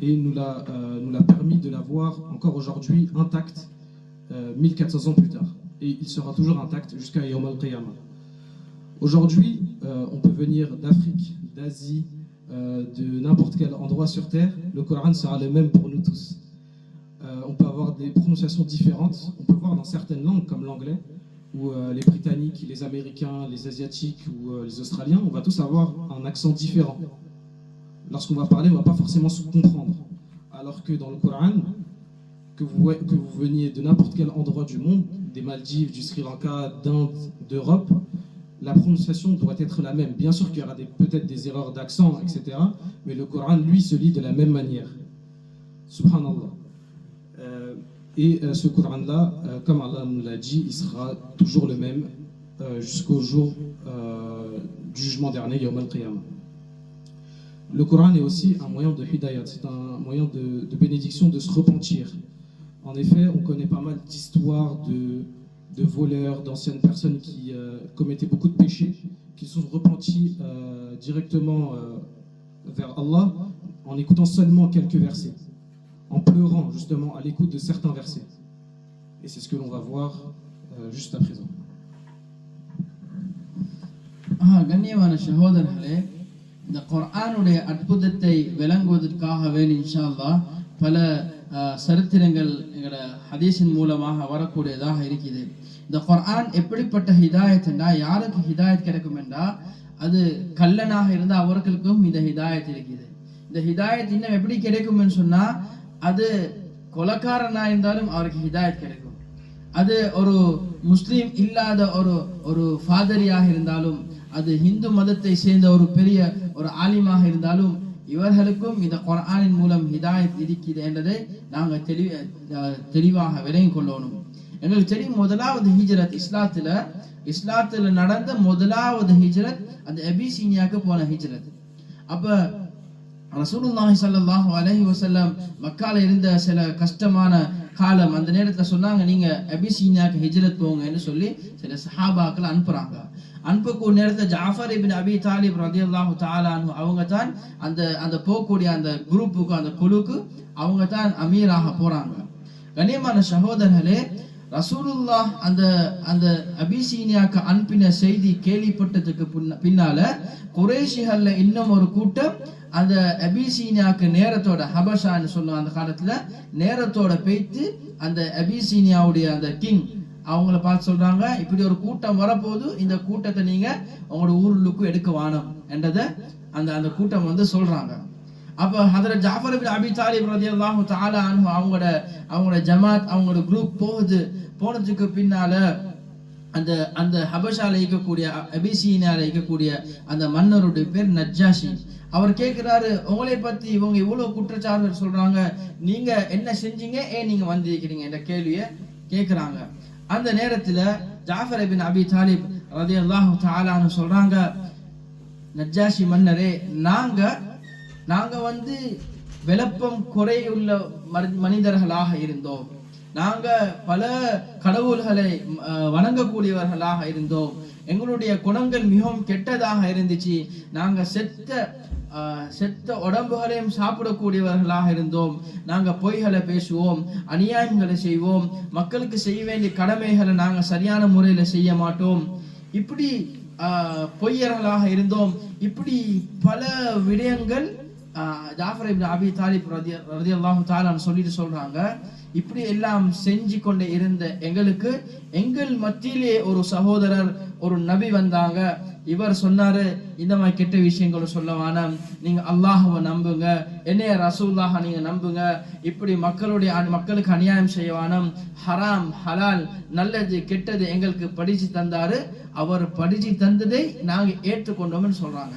et nous l'a permis de l'avoir encore aujourd'hui intact 1400 ans plus tard. Et il sera toujours intact jusqu'à Yawm al-Qiyamah. Aujourd'hui, on peut venir d'Afrique, d'Asie, de n'importe quel endroit sur Terre, le Coran sera le même pour nous tous. On peut avoir des prononciations différentes, on peut voir dans certaines langues comme l'anglais, où les Britanniques, les Américains, les Asiatiques ou les Australiens, on va tous avoir un accent différent. Lorsqu'on va parler, on ne va pas forcément se comprendre. Alors que dans le Coran, que vous veniez de n'importe quel endroit du monde, des Maldives, du Sri Lanka, d'Inde, d'Europe, la prononciation doit être la même. Bien sûr qu'il y aura peut-être des erreurs d'accent, etc. Mais le Coran, lui, se lit de la même manière. Subhanallah. Et ce Coran-là, comme Allah nous l'a dit, il sera toujours le même jusqu'au jour du jugement dernier, Yawm al-Qiyamah. Le Coran est aussi un moyen de hidayat, c'est un moyen de bénédiction, de se repentir. En effet, on connaît pas mal d'histoires de voleurs, d'anciennes personnes qui commettaient beaucoup de péchés, qui se sont repentis directement vers Allah en écoutant seulement quelques versets, en pleurant justement à l'écoute de certains versets. Et c'est ce que l'on va voir juste à présent. கண்ணியமான சகோதரர்களே, இந்த குர்ஆனுடைய அற்புதத்தை விளங்குவதற்காகவே இன்ஷா அல்லாஹ் பல சரித்திரங்கள் எங்களோட ஹதீஸின் மூலமாக வரக்கூடியதாக இருக்குது. இந்த குர்ஆன் எப்படிப்பட்ட ஹிதாயத் என்றா, யாருக்கு ஹிதாயத் கிடைக்கும் என்றா, அது கல்லனாக இருந்தால் அவர்களுக்கும் இந்த ஹிதாயத் இருக்குது. இந்த ஹிதாயத் இன்னும் எப்படி கிடைக்கும்னு சொன்னா, அது கொலைக்காரனா இருந்தாலும் அவருக்கு ஹிதாயத் கிடைக்கும். அது ஒரு முஸ்லீம் இல்லாத ஒரு ஃபாதரியாக இருந்தாலும், அது ஹிந்து மதத்தை சேர்ந்த ஒரு பெரிய ஒரு ஆலிமாக இருந்தாலும், இவர்களுக்கும் இந்த குர்ஆனின் மூலம் ஹிதாயத் இருக்குது என்றதை நாங்கள் தெளிவாக விளங்கிக் கொள்ளணும். எங்களுக்கு தெரியும், முதலாவது ஹிஜ்ரத் இஸ்லாத்துல நடந்த முதலாவது ஹிஜ்ரத் அந்த அபிசீனியாவுக்கு போன ஹிஜ்ரத். அப்ப ரசூலுல்லாஹி ஸல்லல்லாஹு அலைஹி வஸல்லம் மக்கால இருந்த சில கஷ்டமான காலம், அந்த நேரத்துல சொன்னாங்க, நீங்க அபிசீனியாவுக்கு ஹிஜ்ரத் போங்கன்னு சொல்லி சில சஹாபாக்கள் அனுப்புறாங்க. அனுப்பக்கூடிய நேரத்துல ஜாஃபர் இப்னு அபி தாலிப் ரலியல்லாஹு தஆலா அன்ஹு அவங்க தான் அந்த போகக்கூடிய அந்த குரூப்புக்கு, அந்த குழுக்கு அவங்க தான் அமீராக போறாங்க. கண்ணியமான சகோதரர்களே, ரசூலுல்லாஹ் அந்த அபிசீனியாக்கு அனுப்பின செய்தி கேள்விப்பட்டதுக்கு பின்னால குறைஷிகள்ல இன்னும் ஒரு கூட்டம் அந்த அபிசீனியாக்கு நேரத்தோட, ஹபஷான்னு சொல்லுவாங்க அந்த காலத்துல, நேரத்தோட பேய்த்து அந்த அபிசீனியாவுடைய அந்த கிங் அவங்கள பார்த்து சொல்றாங்க, இப்படி ஒரு கூட்டம் வரப்போது, இந்த கூட்டத்தை நீங்க உங்களோட ஊருக்கு எடுக்க வானம் என்றதை அந்த கூட்டம் வந்து சொல்றாங்க. அப்ப ஹதரத் ஜாஃபர் இப்னு அபி தாலிப் ரலியல்லாஹு தஆலா அன்ஹு அவங்களோட ஜமாத், அவங்களோட குரூப் போனதுக்கு பின்னால அந்த ஹபஷால இருக்கக்கூடிய, அபிசீனியால இருக்கக்கூடிய அந்த மன்னருடைய பேர் நஜ்ஜாஷி. அவர் கேட்கிறாரு, உங்களை பத்தி இவங்க இவ்வளவு குற்றச்சாட்டு சொல்றாங்க, நீங்க என்ன செஞ்சீங்க, ஏன் நீங்க வந்திருக்கிறீங்க என்ற கேள்வியை கேட்கிறாங்க. அந்த நேரத்துல ஜாஃபர் இப்னு அபி தாலிப் ரலியல்லாஹு தஆலா அன்ஹு சொல்றாங்க, நஜ்ஜாஷி மன்னரே, நாங்க வந்து விளப்பம் குறையுள்ள மனிதர்களாக இருந்தோம். நாங்க பல கடவுள்களை வணங்கக்கூடியவர்களாக இருந்தோம். எங்களுடைய குணங்கள் மிகவும் கெட்டதாக இருந்துச்சு. நாங்க செத்த உடம்புகளையும் சாப்பிடக்கூடியவர்களாக இருந்தோம். நாங்க பொய்களை பேசுவோம், அநியாயங்களை செய்வோம், மக்களுக்கு செய்ய வேண்டிய கடமைகளை நாங்க சரியான முறையில செய்ய மாட்டோம், இப்படி பொய்யர்களாக இருந்தோம். இப்படி பல விடயங்கள் ஜாஃபர் இப்னு அபி தாலிப் ரலியல்லாஹு தஆலா சொல்லிட்டு சொல்றாங்க, இப்படி எல்லாம் செஞ்சு கொண்டு இருந்த எங்களுக்கு எங்கள் மத்தியிலே ஒரு சகோதரர், ஒரு நபி வந்தாங்க. இவர் சொன்னாரு, இந்த மாதிரி கெட்ட விஷயங்களை சொல்ல வேணாம், நீங்க அல்லாஹ்வை நம்புங்க, என்னைய ரசூலுல்லாஹ் நீங்க நம்புங்க, இப்படி மக்களுக்கு அநியாயம் செய்ய வேணாம், ஹராம் ஹலால் நல்லது கெட்டது எங்களுக்கு படிச்சு தந்தாரு. அவர் படிச்சு தந்ததை நாங்க ஏற்றுக்கொண்டோம்னு சொல்றாங்க.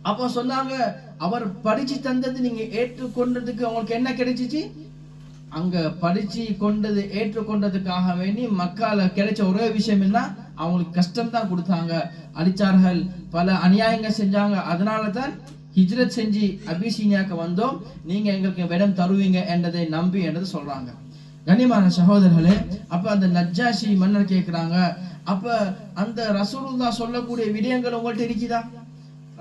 அப்ப சொன்னாங்க, அவர் படிச்சு தந்தது நீங்க ஏற்றுக்கொண்டதுக்கு அவங்களுக்கு என்ன கிடைச்சிச்சு? அங்க படிச்சு கொண்டது ஏற்றுக்கொண்டதுக்காக வேண்டி மக்கால கிடைச்ச ஒரே விஷயம் என்ன? அவங்களுக்கு கஷ்டம் தான் கொடுத்தாங்க, அடிச்சார்கள், பல அநியாயங்கள் செஞ்சாங்க. அதனாலதான் ஹிஜ்ரத் செஞ்சு அபிசீனியாக்கு வந்தோம், நீங்க எங்களுக்கு விடம் தருவீங்க என்றதை நம்பி என்றது சொல்றாங்க. கண்ணியமான சகோதரர்களே, அப்ப அந்த நஜ்ஜாஷி மன்னர் கேட்கிறாங்க, அப்ப அந்த ரசூலுல்லாஹ் சொல்லக்கூடிய விடயங்கள் உங்கள்ட்ட இருக்குதா?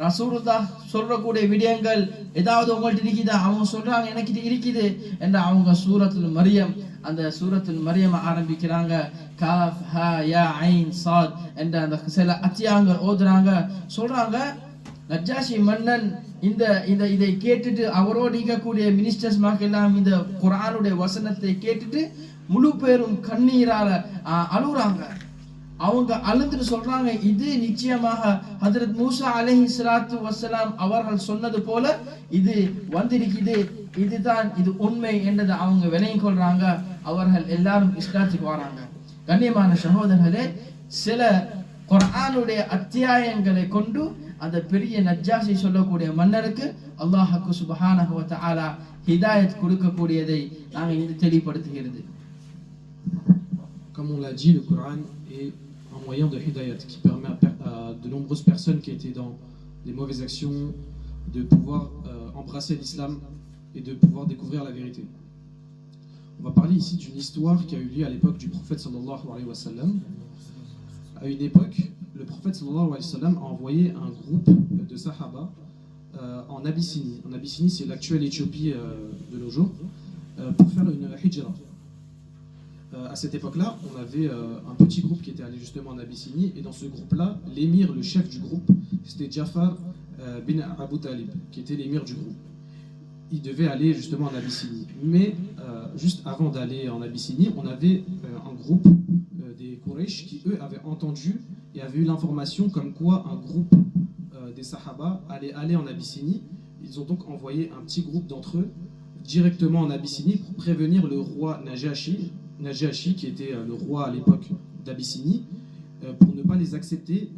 ரசூலுல்லாஹ் சொல்லக்கூடிய விடயங்கள் ஏதாவது உங்கள்ட்ட இருக்குதா? அவங்க சொல்றாங்க, எனக்கு இது இருக்குது என்று அவங்க சூரத்துல் மரியம் ஆரம்பிக்கிறாங்க. காஃப் ஹா யா ஐன் சாத் என்ற அந்த சில அத்தியாயங்கள் ஓதுறாங்க. சொல்றாங்க, நஜ்ஜாஷி மன்னன் இதை கேட்டுட்டு அவரோடு இருக்கக்கூடிய மினிஸ்டர்ஸ் எல்லாம் இந்த குர்ஆனுடைய வசனத்தை கேட்டுட்டு முழு பேரும் கண்ணீரால அழுகுறாங்க. அவங்க அழுதுட்டு சொல்றாங்க, இது நிச்சயமாக ஹஜ்ரத் மூசா அலைஹிஸ்ஸலாத்து வஸ்ஸலாம் அவர்கள் சொன்னது போல இது வந்திருக்குது, இது உண்மை என்றதை அவங்க விளங்கிக் கொள்றாங்க. அவர்கள் எல்லாரும் இஸ்லாத்துக்கு வராங்க. கண்ணியமான சகோதரர்களே, சில குர்ஆனுடைய அத்தியாயங்களை கொண்டு அந்த பெரிய நஜ்ஜாஷி சொல்லக்கூடிய மன்னருக்கு அல்லாஹ் சுப்ஹானஹு வ தஆலா ஹிதாயத் கொடுக்கக்கூடியதை நாங்கள் இங்கு தெளிவுபடுத்துகிறது. Comme on l'a dit, le Coran est un moyen de hidayat qui permet à de nombreuses personnes qui étaient dans des mauvaises actions de pouvoir embrasser l'islam et de pouvoir découvrir la vérité. On va parler ici d'une histoire qui a eu lieu à l'époque du prophète sallallahu alayhi wa sallam. À une époque, le prophète sallallahu alayhi wa sallam a envoyé un groupe de sahaba en Abyssinie. En Abyssinie, c'est l'actuelle Éthiopie de nos jours, pour faire une hijra. À cette époque-là, on avait un petit groupe qui était allé justement en Abyssinie, et dans ce groupe-là, l'émir, le chef du groupe, c'était Jafar bin Abu Talib, qui était l'émir du groupe. Il devait aller justement en Abyssinie. Mais juste avant d'aller en Abyssinie, on avait un groupe des Quraysh qui, eux, avaient entendu et avaient eu l'information comme quoi un groupe des Sahaba allait aller en Abyssinie. Ils ont donc envoyé un petit groupe d'entre eux directement en Abyssinie pour prévenir le roi Najashi, qui était le roi à l'époque d'Abyssinie, pour ne pas les accepter,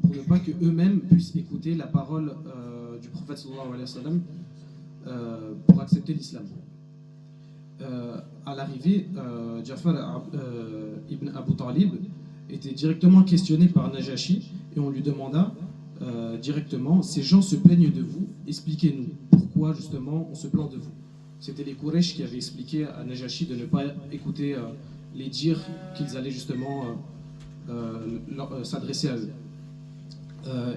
pour ne pas qu'eux-mêmes puissent écouter la parole du prophète sallallahu alayhi wa sallam, pour accepter l'islam. À l'arrivée, Jafar ibn Abu Talib était directement questionné par Najashi, et on lui demanda directement: ces gens se plaignent de vous, expliquez-nous pourquoi justement on se plaint de vous. C'était les Quraysh qui avaient expliqué à Najashi de ne pas écouter les dires qu'ils allaient justement s'adresser à eux.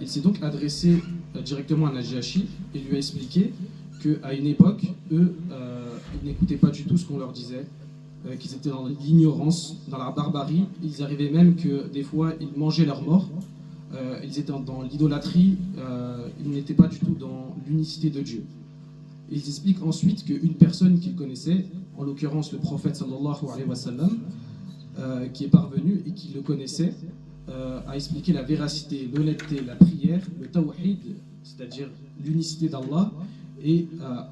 Il s'est donc adressé directement à Najashi et lui a expliqué qu'à une époque, eux, ils n'écoutaient pas du tout ce qu'on leur disait, qu'ils étaient dans l'ignorance, dans la barbarie. Ils arrivaient même que des fois, ils mangeaient leurs morts, ils étaient dans l'idolâtrie, ils n'étaient pas du tout dans l'unicité de Dieu. Ils expliquent ensuite qu'une personne qu'ils connaissaient, en l'occurrence le prophète sallallahu alayhi wa sallam, qui est parvenu et qui le connaissait, a expliqué la véracité, l'honnêteté, la prière, le tawhid, c'est-à-dire l'unicité d'Allah, et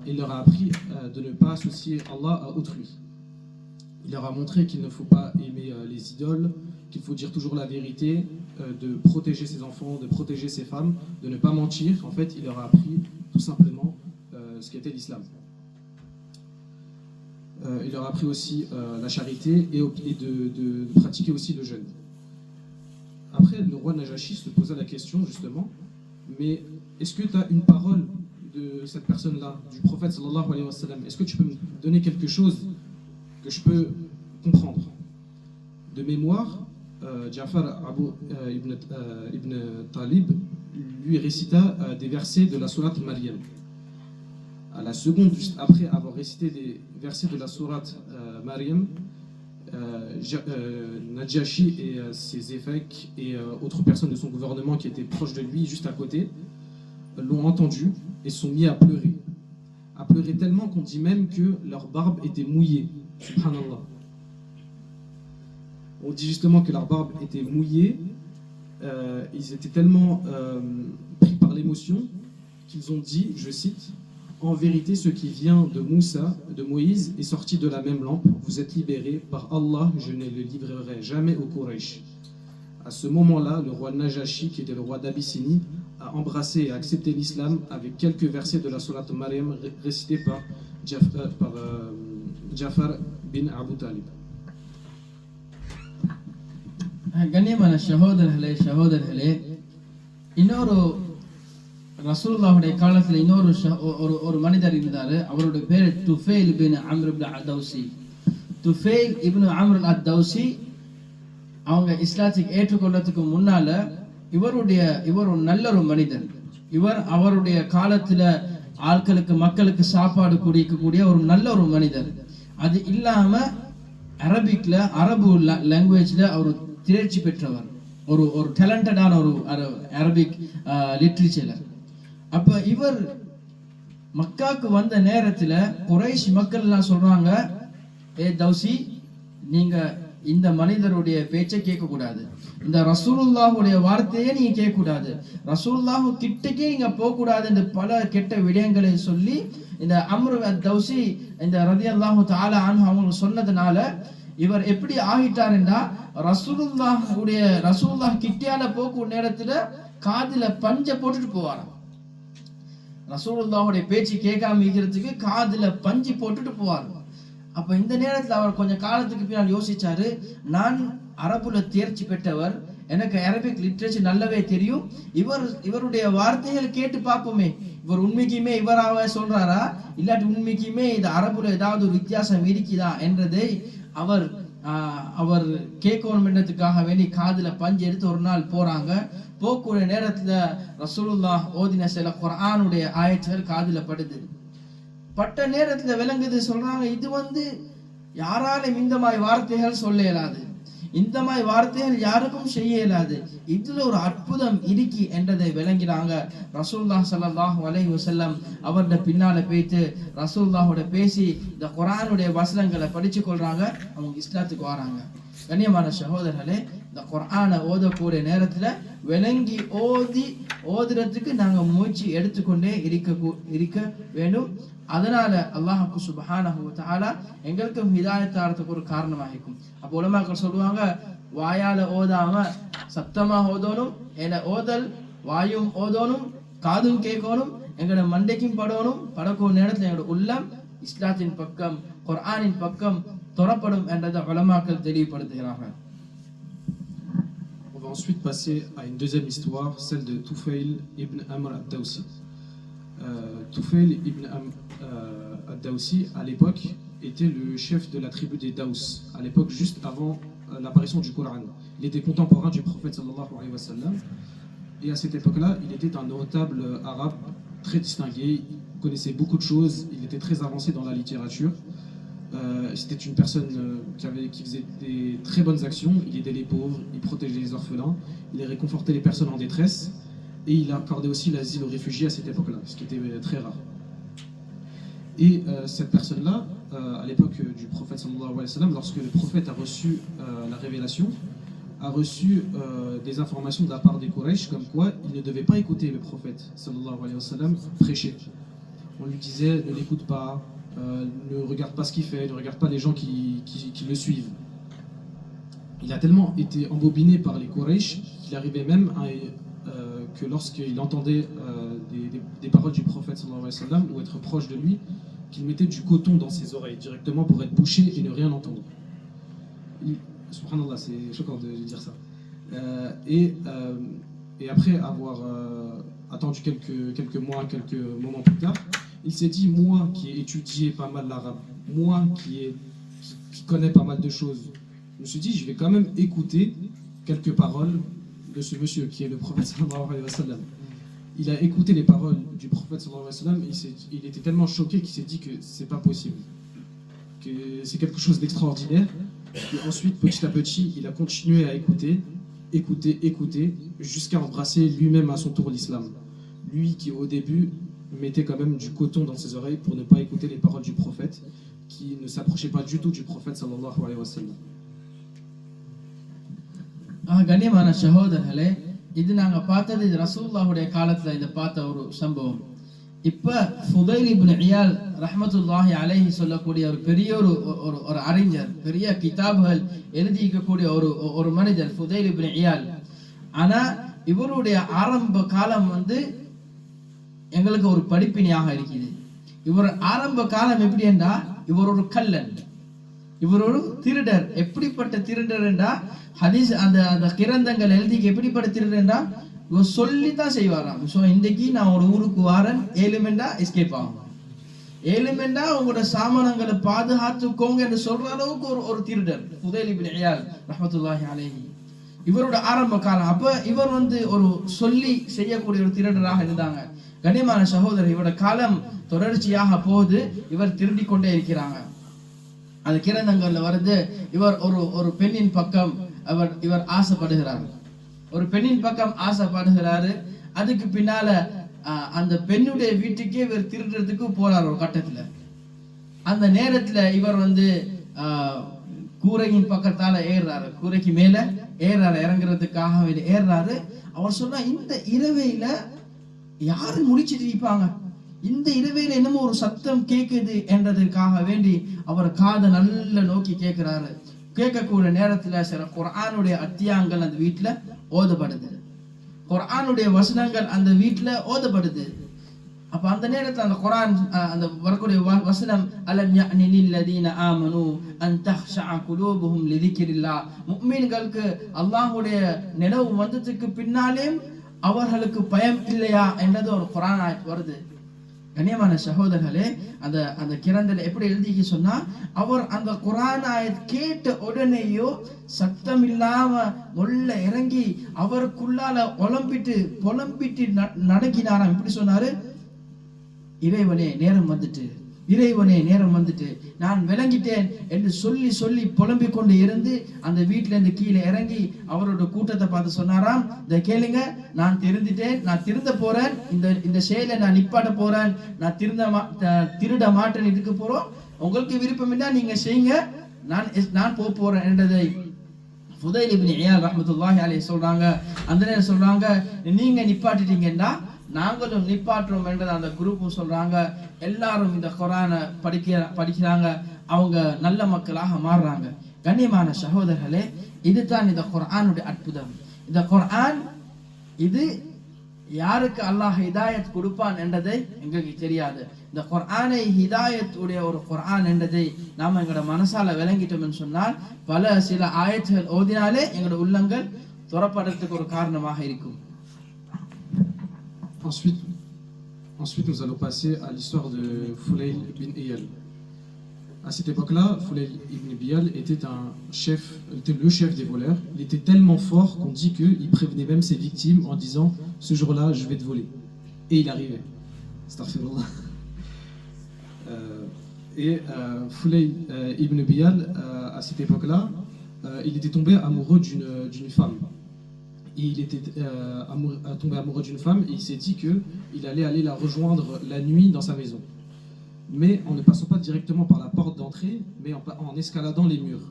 il leur a appris de ne pas associer Allah à autrui. Il leur a montré qu'il ne faut pas aimer les idoles, qu'il faut dire toujours la vérité, de protéger ses enfants, de protéger ses femmes, de ne pas mentir. En fait, il leur a appris tout simplement ce qu'était l'islam. Il leur a appris aussi la charité et de pratiquer aussi le jeûne. Après, le roi Najashi se posa la question justement: mais est-ce que tu as une parole de cette personne-là, du prophète sallallahu alayhi wa sallam? Est-ce que tu peux me donner quelque chose que je peux comprendre? De mémoire, Jafar ibn Talib lui récita des versets de la sourate Maryam. À la seconde, juste après avoir récité des versets de la sourate Maryam, Najashi et ses évêques et autres personnes de son gouvernement qui étaient proches de lui, juste à côté, l'ont entendu et sont mis à pleurer. À pleurer tellement qu'on dit même que leur barbe était mouillée. Subhanallah. On dit justement que leur barbe était mouillée. Ils étaient tellement pris par l'émotion qu'ils ont dit, je cite: en vérité, ce qui vient de Moussa, de Moïse, est sorti de la même lampe. Vous êtes libérés. Par Allah, je ne le livrerai jamais aux Quraysh. À ce moment-là, le roi Najashi, qui était le roi d'Abyssinie, a embrassé et accepté l'islam avec quelques versets de la sourate Maryam récités par Jafar bin Abu Talib. கண்ணியமான சகோதரர்களே, இன்னொரு ரசூலுல்லாஹுடைய காலத்தில் இன்னொரு ஒரு மனிதர் இருந்தார். அவருடைய பேர் துஃபைல் பின் அம்ர் இப்னு அத்-தௌசி. துஃபைல் இப்னு அம்ர் அத்-தௌசி அவங்க இஸ்லாத்துக்கு ஏற்றுக்கொண்டதுக்கு முன்னால இவர் ஒரு நல்ல ஒரு மனிதர். இவர் அவருடைய காலத்துல மக்களுக்கு சாப்பாடு குடிக்கக்கூடிய ஒரு நல்ல ஒரு மனிதர். அது இல்லாம அரபு லாங்குவேஜ்ல அவர் தேர்ச்சி பெற்றவர், ஒரு டேலண்டடான ஒரு அரபிக் லிட்ரேச்சர்ல. அப்ப இவர் மக்காவுக்கு வந்த நேரத்துல குறைஷ் மக்கள் எல்லாம் சொல்றாங்க: ஏ தௌசி, நீங்க இந்த மனிதருடைய பேச்சை கேட்க கூடாது, இந்த ரசூலுல்லாஹுடைய வார்த்தையே நீங்க கேட்க கூடாது, ரசூலுல்லாஹு கிட்டக்கே நீங்க போக கூடாது என்று பல கெட்ட விடயங்களை சொல்லி இந்த அம்ரு அத்-தௌசி இந்த ரலியல்லாஹு தஆலா அன்ஹு அவங்க சொன்னதுனால இவர் எப்படி ஆகிட்டாருன்னா, ரசூலுல்லாஹ் கிட்டியால போக்கு நேரத்துல காதுல பஞ்ச போட்டுட்டு போவாராம். ரசூலுல்லாஹுடைய பேச்சு கேட்காம இருக்கிறதுக்கு காதுல பஞ்சு போட்டுட்டு போவார். அப்ப இந்த நேரத்துல அவர் கொஞ்சம் காலத்துக்கு பின்னால் யோசிச்சாரு, நான் அரபுல தேர்ச்சி பெற்றவர், எனக்கு அரபிக் லிட்ரேச்சர் நல்லவே தெரியும், இவருடைய வார்த்தைகள் கேட்டு பார்ப்போமே, இவர் உண்மைக்குமே இவராக சொல்றாரா இல்லாட்டி உண்மைக்குமே இது அரபுல ஏதாவது ஒரு வித்தியாசம் இருக்குதா என்றதை அவர் கேட்கணும் என்றதுக்காக வேண்டி காதுல பஞ்சு எடுத்து ஒரு நாள் போறாங்க. போக்கூடிய நேரத்துல ரசூலுல்லாஹ் ஓதின சில குர்ஆனுடைய ஆயத்துகள் காதுல படுது. பட்ட நேரத்துல விளங்குது, சொல்றாங்க இது யாராலும் இந்த மாதிரி வார்த்தைகள் சொல்ல இயலாது, இந்த மாதிரி வார்த்தைகள் யாருக்கும் செய்ய இயலாது, இதுல ஒரு அற்புதம் இருக்கி என்றதை விளங்கினாங்க. ரசூலுல்லாஹ் ஸல்லல்லாஹு அலைஹி வஸல்லம் அவருடைய பின்னால போயிட்டு ரசூலுல்லாஹோட பேசி இந்த குர்ஆனுடைய வசனங்களை படிச்சு கொள்றாங்க. அவங்க இஸ்லாத்துக்கு வராங்க. கண்ணியமான சகோதரர்களே, இந்த குர்ஆனை ஓதக்கூடிய நேரத்துல விளங்கி ஓதுறதுக்கு நாங்க முயற்சி எடுத்துக்கொண்டே இருக்க வேண்டும். அதனால அல்லாஹ் சுப்ஹானஹு வ தஆலா எங்களுக்கும் ஹிதாயத் ஆறதுக்கு ஒரு காரணமாக இருக்கும். அப்போ உலமாக்கள் சொல்லுவாங்க, வாயால ஓதாம சத்தமா ஓதணும், ஏன்னா ஓதல் வாயும் ஓதணும், காதும் கேட்கணும், எங்களோட மண்டைக்கும் படணும், படக்கூடிய நேரத்தில் எங்களோட உள்ளம் இஸ்லாத்தின் பக்கம் குர்ஆனின் பக்கம் தொரப்படும் என்றதை உலமாக்கள் தெளிவுபடுத்துகிறார்கள். On va ensuite passer à une deuxième histoire, celle de Tufail ibn Amr ad-Dawsi. Tufail ibn Amr ad-Dawsi, à l'époque, était le chef de la tribu des Daous, à l'époque juste avant l'apparition du Coran. Il était contemporain du prophète sallallahu alayhi wa sallam, et à cette époque-là, il était un notable arabe très distingué, il connaissait beaucoup de choses, il était très avancé dans la littérature. C'était une personne qui faisait des très bonnes actions, il aidait les pauvres, il protégeait les orphelins, il réconfortait les personnes en détresse, et il accordait aussi l'asile aux réfugiés à cette époque-là, ce qui était très rare. Et cette personne-là, à l'époque du prophète sallallahu alayhi wa sallam, lorsque le prophète a reçu la révélation, a reçu des informations de la part des Quraysh comme quoi il ne devait pas écouter le prophète sallallahu alayhi wa sallam prêcher. On lui disait ne l'écoute pas, ne regarde pas ce qu'il fait, ne regarde pas les gens qui le suivent. Il a tellement été embobiné par les Quraysh qu'il arrivait même que lorsqu'il entendait des paroles du prophète sallallahu alayhi wa sallam ou être proche de lui, qu'il mettait du coton dans ses oreilles directement pour être bouché et ne rien entendre. Subhanallah, c'est choquant de dire ça. Et après avoir attendu quelques mois, quelques moments plus tard, il s'est dit, moi qui ai étudié pas mal l'arabe, moi qui connais pas mal de choses, je me suis dit, je vais quand même écouter quelques paroles de ce monsieur qui est le prophète sallallahu alayhi wa sallam. Il a écouté les paroles du prophète sallallahu alayhi wa sallam, il était tellement choqué qu'il s'est dit que c'est pas possible, que c'est quelque chose d'extraordinaire. Et ensuite, petit à petit, il a continué à écouter, jusqu'à embrasser lui-même à son tour l'islam. Lui qui au début mettait quand même du coton dans ses oreilles pour ne pas écouter les paroles du prophète, qui ne s'approchait pas du tout du prophète sallallahu alayhi wa sallam. கண்ணியமான சகோதரர்களே, இது நாங்க பார்த்தது இது ரசூலுல்லாஹுடைய காலத்துல இதை பார்த்த ஒரு சம்பவம். இப்ப ஃபுதைல் இப்னு இயால் ரஹ்மத்துல்லாஹி அலைஹி சொல்லக்கூடிய ஒரு பெரிய ஒரு அறிஞர், பெரிய கிதாபுகள் எழுதிக்கக்கூடிய ஒரு மனிதர் ஃபுதைல் இப்னு இயால். ஆனா இவருடைய ஆரம்ப காலம் எங்களுக்கு ஒரு படிப்பினையாக இருக்குது. இவர் ஆரம்ப காலம் எப்படி என்றா, இவர் ஒரு கல்லன், இவர் ஒரு திருடர். எப்படிப்பட்ட திருடர் என்றா, ஹதீஸ் அந்த கிரந்தங்கள் எழுதி எப்படிப்பட்ட திருடர் என்றா, இவர் சொல்லித்தான் செய்வாராம். ஸோ இன்றைக்கு நான் ஒரு ஊருக்கு வாரன், 7 மினிட்டா எஸ்கேப் ஆகும், 7 மினிட்டா உங்களோட சாமானங்களை பாதுகாத்துக்கோங்க என்று சொல்ற அளவுக்கு ஒரு திருடர் ஃபுதைல் இப்னு இயால் ரஹ்மத்துல்லாஹி அலைஹி. இவரோட ஆரம்ப காலம். அப்ப இவர் ஒரு சொல்லி செய்யக்கூடிய ஒரு திருடராக இருந்தாங்க. கண்ணியமான சகோதரர், இவரோட காலம் தொடர்ச்சியாக போது இவர் திருடி கொண்டே இருக்கிறாங்க. அந்த கிரந்தங்கள்ல வருது, இவர் ஒரு பெண்ணின் பக்கம் இவர் ஆசைப்படுகிறார், ஒரு பெண்ணின் பக்கம் ஆசைப்படுகிறாரு. அதுக்கு பின்னால அந்த பெண்ணுடைய வீட்டுக்கே இவர் திருடுறதுக்கு போறார் ஒரு கட்டத்துல. அந்த நேரத்துல இவர் கூரையின் பக்கத்தால ஏறுறாரு, கூரைக்கு மேல ஏறாரு, இறங்குறதுக்காக ஏறாரு. அவர் சொன்னா, இந்த இரவையில யாரு முடிச்சிட்டு இருப்பாங்க, இந்த இரவையில என்னமோ ஒரு சத்தம் கேக்குது என்றதுக்காக வேண்டி அவர் காதை நல்ல நோக்கி கேட்கிறாரு. கேட்கக்கூடிய நேரத்துல சில குர்ஆனுடைய அத்தியாயங்கள் அந்த வீட்டுல ஓதப்படுது, குர்ஆனுடைய வசனங்கள் அந்த வீட்டுல ஓதப்படுது. அப்ப அந்த நேரத்துல அந்த குர்ஆன் அந்த வரக்கூடிய வசனம் அலம் யஅனில் லதீன ஆமனு அன் தஹ்ஷஅ குலூபுஹும் லிதிக்ரில்லாஹ், முஃமின்களுக்கு அல்லாஹ்வுடைய நினைவு வந்ததுக்கு பின்னாலே அவர்களுக்கு பயம் இல்லையா என்றது ஒரு குர்ஆன் ஆயத் வருது. கண்ணியமான சகோதரர்களே, அந்த கிரந்தல எப்படி எழுதிக்கு சொன்னா, அவர் அந்த குர்ஆன் ஆயத் கேட்ட உடனேயோ சத்தம் இல்லாம உள்ள இறங்கி அவருக்குள்ளால புலம்பிட்டு நடக்கினாராம். இப்படி சொன்னாரு, இறைவனே நேரம் வந்துட்டு, இறைவனே நேரம் வந்துட்டு, நான் விளங்கிட்டேன் என்று சொல்லி சொல்லி புலம்பிக் கொண்டு இருந்து அந்த வீட்டுல இருந்து கீழே இறங்கி அவரோட கூட்டத்தை பார்த்து சொன்னாராம், இதை கேளுங்க, நான் திருந்திட்டேன், நான் திருந்த போறேன், இந்த செயலை நான் நிப்பாட்ட போறேன், நான் திருட மாட்டேன், இதுக்கு போறோம், உங்களுக்கு விருப்பம் இல்ல நீங்க செய்யுங்க, நான் போறேன் என்றதை ஃபுதைல் இப்னு இயாத் ரஹ்மத்துல்லாஹி அலைஹி சொல்றாங்க. அந்த நேரம் சொல்றாங்க, நீங்க நிப்பாட்டிட்டீங்கன்னா நாங்களும் நிப்பாட்டுறோம் என்றது அந்த குரூப்பும் சொல்றாங்க. எல்லாரும் இந்த குர்ஆனை படிக்கிறாங்க, அவங்க நல்ல மக்களாக மாறுறாங்க. கண்ணியமான சகோதரர்களே, இதுதான் இந்த குர்ஆனுடைய அற்புதம். இந்த குர்ஆன் இது யாருக்கு அல்லாஹ் ஹிதாயத் கொடுப்பான் என்றதை எங்களுக்கு தெரியாது. இந்த குர்ஆனை ஹிதாயத் உடைய ஒரு குர்ஆன் என்றதை நாம எங்களோட மனசால விளங்கிட்டோம்னு சொன்னால் சில ஆயத்துகள் ஓதினாலே எங்களோட உள்ளங்கள் துறப்படுறதுக்கு ஒரு காரணமாக இருக்கும். Ensuite, nous allons passer à l'histoire de Fulayl ibn Iyal. À cette époque-là, Fulayl ibn Iyal était le chef des voleurs. Il était tellement fort qu'on dit qu'il prévenait même ses victimes en disant « Ce jour-là, je vais te voler ». Et il arrivait. Astaghfirullah. Fulayl ibn Iyal, à cette époque-là, il était tombé amoureux d'une femme. Il était tombé amoureux d'une femme et il s'est dit qu'il allait aller la rejoindre la nuit dans sa maison. Mais en ne passant pas directement par la porte d'entrée, mais en escaladant les murs.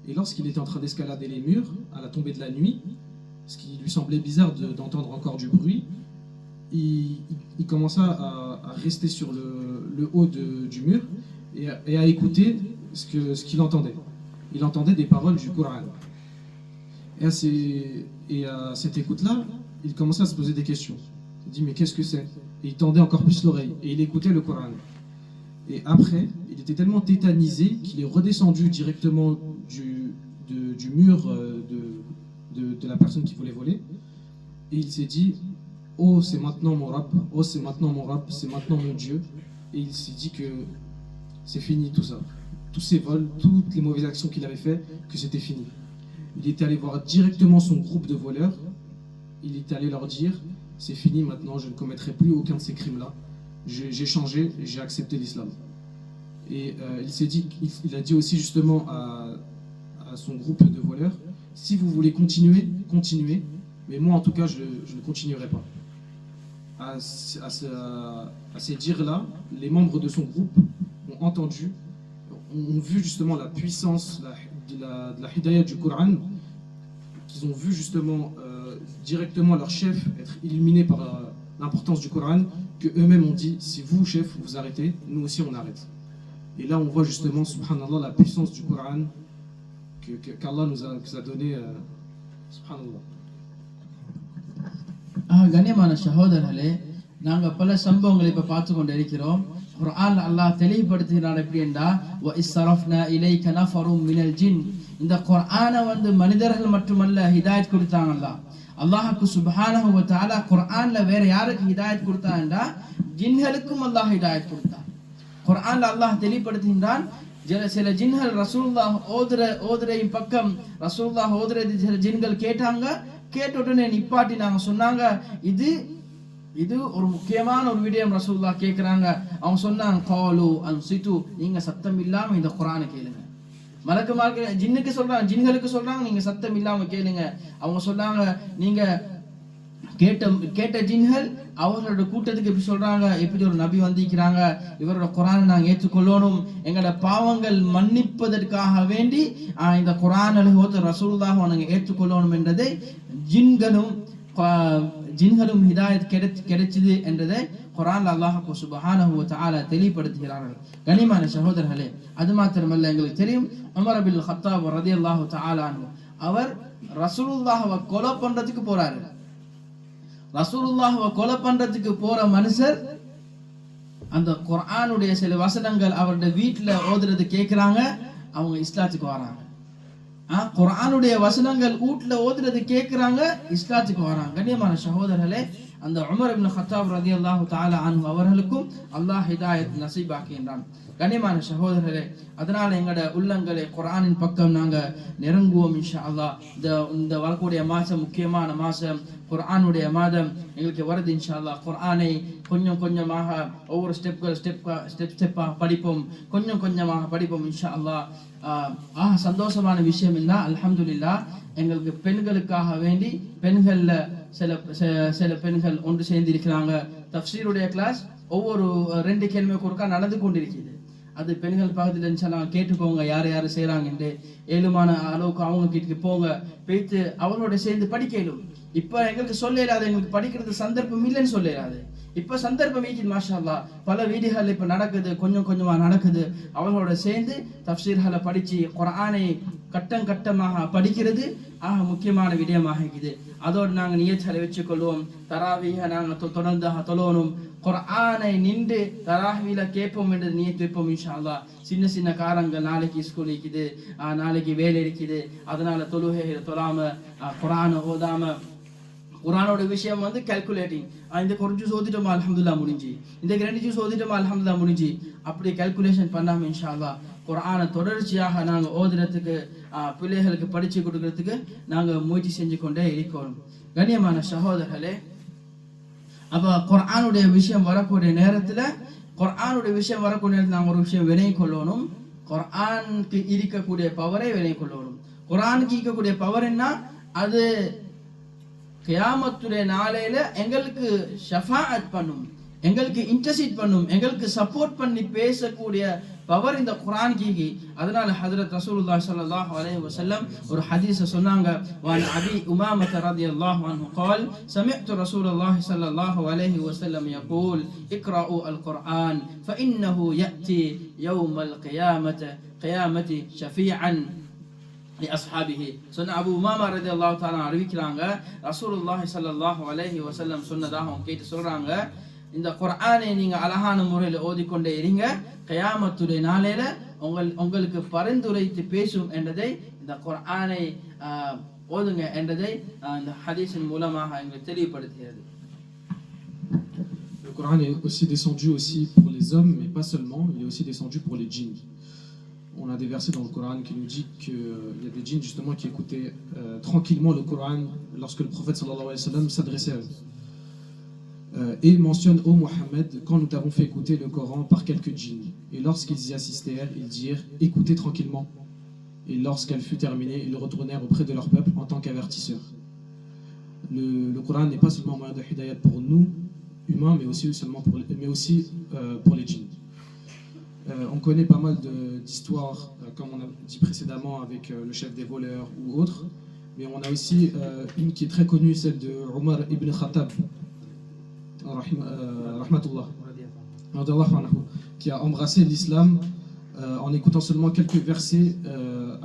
Et lorsqu'il était en train d'escalader les murs, à la tombée de la nuit, ce qui lui semblait bizarre d'entendre encore du bruit, il commença à rester sur le haut du mur et à écouter ce qu'il entendait. Il entendait des paroles du Coran. Et à cette écoute-là, il commençait à se poser des questions. Il dit, mais qu'est-ce que c'est? Et il tendait encore plus l'oreille et il écoutait le Coran. Et après, il était tellement tétanisé qu'il est redescendu directement du mur de la personne qui voulait voler. Et il s'est dit, oh, c'est maintenant mon Rabb, oh, c'est maintenant mon Rabb, c'est maintenant mon Dieu. Et il s'est dit que c'est fini tout ça. Tous ces vols, toutes les mauvaises actions qu'il avait fait, que c'était fini. Il était allé voir directement son groupe de voleurs. Il était allé leur dire, c'est fini maintenant, je ne commettrai plus aucun de ces crimes-là. J'ai changé, j'ai accepté l'islam. Et il a dit aussi justement à son groupe de voleurs, si vous voulez continuer, continuez, mais moi en tout cas je ne continuerai pas. À ces dires-là, les membres de son groupe ont entendu, ont vu justement la puissance, de la hidayah du Coran, qu'ils ont vu justement directement leur chef être illuminé par l'importance du Coran, que eux-mêmes ont dit, si vous chef vous arrêtez, nous aussi on arrête. Et là on voit justement, subhanallah, la puissance du Coran qu'Allah nous a donné, subhanallah. கண்ணியமான சகோதரர்களே, நாங்க பல சம்பவங்களை இப்ப பார்த்து கொண்டு இருக்கிறோம். குர்ஆன் அல்லாஹ் தெளிவுபடுத்துகிறார் எப்படி என்றா, வஇஸ்ஸரஃப்னா இலைக நஃபரும் மினல் ஜின். இந்த குர்ஆனை மனிதர்கள் மட்டுமல்ல ஹிதாயத் கொடுத்தாங்க அல்லாஹ்வுக்கு சுப்ஹானஹு வ தஆலா. குர்ஆன்ல வேற யாருக்கு ஹிதாயத் கொடுத்தான்டா, ஜின்களுக்கும் அல்லாஹ் ஹிதாயத் கொடுத்தான். குர்ஆன்ல அல்லாஹ் தெளிவுபடுத்துகிறான், சில ஜின்கள் ரசூலுல்லாஹ் ஓதுரையின் பக்கம் ரசூலுல்லாஹ் ஓதுறது சில ஜின்கள் கேட்டாங்க, கேட்ட உடனே நிப்பாட்டினாங்க, சொன்னாங்க இது ஒரு முக்கியமான ஒரு விடயம் ரசூலுல்லாஹ் கேக்குறாங்க. அவங்க சொன்னாங்க, காலு அன்சிது, நீங்க சத்தம் இல்லாம இந்த குர்ஆனை கேளுங்க. மலக்குமார்கள் ஜின்களுக்கு சொல்றாங்க நீங்க சத்தம் இல்லாம கேளுங்க. அவங்க சொன்னாங்க, நீங்க கேட்ட ஜின்கள் அவர்களோட கூட்டத்துக்கு எப்படி சொல்றாங்க, எப்படி ஒரு நபி வந்திருக்கிறாங்க, இவரோட குர்ஆனை நாங்க ஏற்றுக்கொள்ளணும், எங்களோட பாவங்கள் மன்னிப்பதற்காக வேண்டி இந்த குர்ஆனை ஓத ரசூலுல்லாஹ் நாங்க ஏற்றுக்கொள்ளணும் என்றதை ஜின்களும் ஹிதாயத் கிடைச்சது என்றதை குர்ஆன்ல அல்லாஹ் சுப்ஹானஹு வ தஆலா தெளிவுபடுத்துகிறார்கள். கனிமான சகோதரர்களே, அது மாத்திரமல்ல, எங்களுக்கு தெரியும் உமர் இப்னு கத்தாப் ரலியல்லாஹு தஆலா அன்ஹு அவர் ரசூலுல்லாஹ்வை கொலை பண்றதுக்கு போறாரு. ரசூலுல்லாஹ்வை கொலை பண்றதுக்கு போற மனுஷர் அந்த குர்ஆனுடைய சில வசனங்கள் அவருடைய வீட்டுல ஓதுறது கேட்குறாங்க, அவங்க இஸ்லாத்துக்கு வராங்க. குர்ஆனுடைய வசனங்கள் வீட்டுல ஓதுறது கேட்குறாங்க, இஸ்லாத்துக்கு வராங்க. கண்ணியமான சகோதரர்களே, அந்த உமர் இப்னு கத்தாப் ரலியல்லாஹு தஆலா அன்ஹு அவர்களுக்கும் அல்லாஹ் ஹிதாயத் நசீபாக்கின்றான். கண்ணியமான சகோதரர்களே, அதனால எங்களோட உள்ளங்களை குர்ஆனின் பக்கம் நாங்க நெருங்குவோம் இன்ஷா அல்லாஹ். இந்த வரக்கூடிய மாசம் முக்கியமான மாசம், குர்ஆனுடைய மாதம் எங்களுக்கு வருது இன்ஷா அல்லாஹ். குர்ஆனை கொஞ்சம் கொஞ்சமாக ஒவ்வொரு ஸ்டெப்பாக படிப்போம், கொஞ்சம் கொஞ்சமாக படிப்போம் இன்ஷா அல்லாஹ். சந்தோஷமான விஷயம் என்ன, அல்ஹம்துலில்லாஹ், எங்களுக்கு பெண்களுக்காக வேண்டி பெண்கள்ல சில பெண்கள் ஒன்று சேர்ந்து இருக்கிறாங்க. தஃப்சீருடைய கிளாஸ் ஒவ்வொரு 2 கேள்விக்கு ஒருக்கா நடந்து கொண்டிருக்கிறது. அது பெண்கள் பக்கத்துல இன்ஷால்லாஹ் கேட்டுக்கோங்க, யார் யார் செய்யறாங்கன்னு. ஏழுமான அளவுக்கு அவங்க கிட்ட போங்க, போயிட்டு அவங்களோட சேர்ந்து படிக்கலும். இப்ப எங்களுக்கு சொல்லலாது, எங்களுக்கு படிக்கிறது சந்தர்ப்பம் இல்லைன்னு சொல்லலாது. இப்ப சந்தர்ப்பம் இருக்குது மாஷா அல்லாஹ். பல வீடுகள் இப்ப நடக்குது, கொஞ்சம் கொஞ்சமா நடக்குது. அவங்களோட சேர்ந்து தஃப்சீர்களை படிச்சு குர்ஆனை கட்டம் கட்டமாக படிக்கிறது முக்கியமான விடயமாக இருக்குது. அதோடு நாங்கள் நியத்தை வச்சுக்கொள்வோம், தராவீஹ நாங்கள் தொடர்ந்து தொழணும், குர்ஆனை நின்று தராவீல கேட்போம் என்று நியத்து வைப்போம் இன்ஷா அல்லாஹ். சின்ன சின்ன காரங்கள், நாளைக்கு ஸ்கூல் இருக்குது, நாளைக்கு வேலை இருக்குது, அதனால தொழாம குர்ஆனை ஓதாம. குர்ஆனோட விஷயம் கால்குலேட்டிங். இந்த ஒரு ஜூஸ் ஓதிட்டோமா அல்ஹம்துலில்லாஹ் முடிஞ்சு, இந்த 2 ஜூஸ் ஓதிட்டோமா அல்ஹம்துலில்லாஹ் முடிஞ்சு, அப்படி கால்குலேஷன் பண்ணாம இன்ஷா அல்லாஹ் குர்ஆனை தொடர்ச்சியாக நாங்க ஓதுறதுக்கு, பிள்ளைகளுக்கு படிச்சு கொடுக்கறதுக்கு நாங்க முயற்சி செஞ்சு கொண்டே இருக்கணும். கண்ணியமான சகோதரர்களே, அப்ப குர்ஆனுடைய விஷயம் வரக்கூடிய நேரத்துல நாங்க ஒரு விஷயம் வினை கொள்ளணும். குர்ஆனுக்கு இருக்கக்கூடிய பவரை வினை கொள்ளணும். குர்ஆனுக்கு இருக்கக்கூடிய பவர் என்ன, அது கியாமத்துடைய நாளையில எங்களுக்கு ஷஃபாஅத் பண்ணும், எங்களுக்கு இன்டர்சீட் பண்ணும், எங்களுக்கு சப்போர்ட் பண்ணி பேசக்கூடிய பவர் இந்த குர்ஆனுக்கு. அதனால ஹஜ்ரத் ரசூலுல்லாஹி ஸல்லல்லாஹு அலைஹி வஸல்லம் ஒரு ஹதீஸ சொன்னாங்க. வன் அபி உமாமத ரலியல்லாஹு அன்ஹு قال سمعت رسول الله صلى الله عليه وسلم يقول اقرأوا القرآن فإنه يأتي يوم القيامة شفيعا அஸ்ஹாபிஹி. சொன்ன அபு உமாமா ரலியல்லாஹு தஆலா அறிவிக்கிறாங்க, ரசூலுல்லாஹி ஸல்லல்லாஹு அலைஹி வஸல்லம் சொன்னதாக அவங்க கேட்டு சொல்றாங்க, இந்த குர்ஆனை நீங்க அழகான முறையில் ஓதிக்கொண்டே இருங்க, கியாமத்துடைய நாளையில உங்களுக்கு பரிந்துரைத்து பேசும் என்றதை, இந்த குர்ஆனை ஓதுங்க என்றதை இந்த ஹதீஸின் மூலமாக எங்களுக்கு தெளிவுபடுத்துகிறது. Le Coran est aussi descendu aussi pour les hommes, mais pas seulement, il est aussi descendu pour les djinns. On a des versets dans le Coran qui nous dit qu'il y a des djinns justement qui écoutaient tranquillement le Coran lorsque le prophète sallallahu alayhi wa sallam s'adressait à eux. Et mentionne ô Mohammed, quand nous t'avons fait écouter le Coran par quelques djinns, et lorsqu'ils y assistèrent, ils dirent écoutez tranquillement. Et lorsqu'elle fut terminée, ils retournèrent auprès de leur peuple en tant qu'avertisseurs. Le Coran n'est pas seulement un moyen de hidayat pour nous, humains, mais aussi pour les djinns. On connaît pas mal d'histoires, comme on a dit précédemment avec le chef des voleurs ou autre, mais on a aussi une qui est très connue, celle de Omar ibn Khattab, rahmatullah, qui a embrassé l'islam en écoutant seulement quelques versets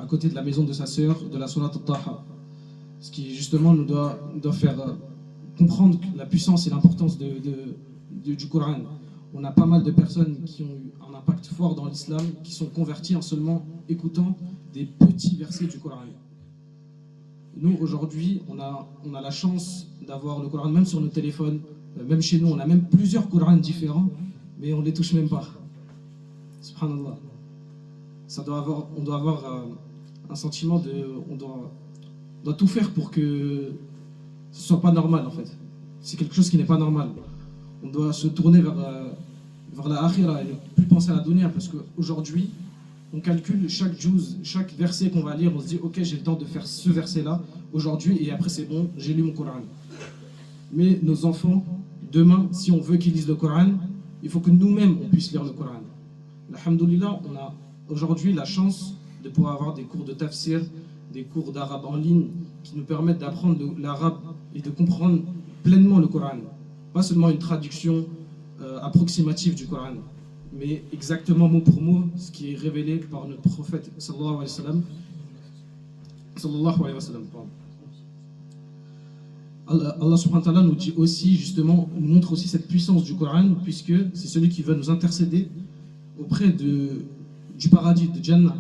à côté de la maison de sa sœur de la Surat al-Taha. Ce qui justement nous doit faire comprendre la puissance et l'importance du Coran. On a pas mal de personnes qui ont eu un impact fort dans l'islam, qui sont converties en seulement écoutant des petits versets du Coran. Nous, aujourd'hui, on a la chance d'avoir le Coran même sur nos téléphones, même chez nous, on a même plusieurs Corans différents, mais on ne les touche même pas. Subhanallah. On doit avoir un sentiment on doit tout faire pour que ce ne soit pas normal en fait. C'est quelque chose qui n'est pas normal. On doit se tourner vers la akhira et ne plus penser à la dunya, parce qu'aujourd'hui, on calcule chaque juz, chaque verset qu'on va lire, on se dit ok, j'ai le temps de faire ce verset là aujourd'hui et après c'est bon, j'ai lu mon Coran. Mais nos enfants, demain, si on veut qu'ils lisent le Coran, il faut que nous-mêmes on puisse lire le Coran. Alhamdulillah, on a aujourd'hui la chance de pouvoir avoir des cours de tafsir, des cours d'arabe en ligne qui nous permettent d'apprendre l'arabe et de comprendre pleinement le Coran. Pas seulement une traduction approximative du Coran, mais exactement mot pour mot ce qui est révélé par notre prophète sallallahu alayhi wa sallam. Allah subhanahu wa ta'ala nous dit aussi, justement, nous montre aussi cette puissance du Coran, puisque c'est celui qui va nous intercéder auprès du paradis, de Jannah.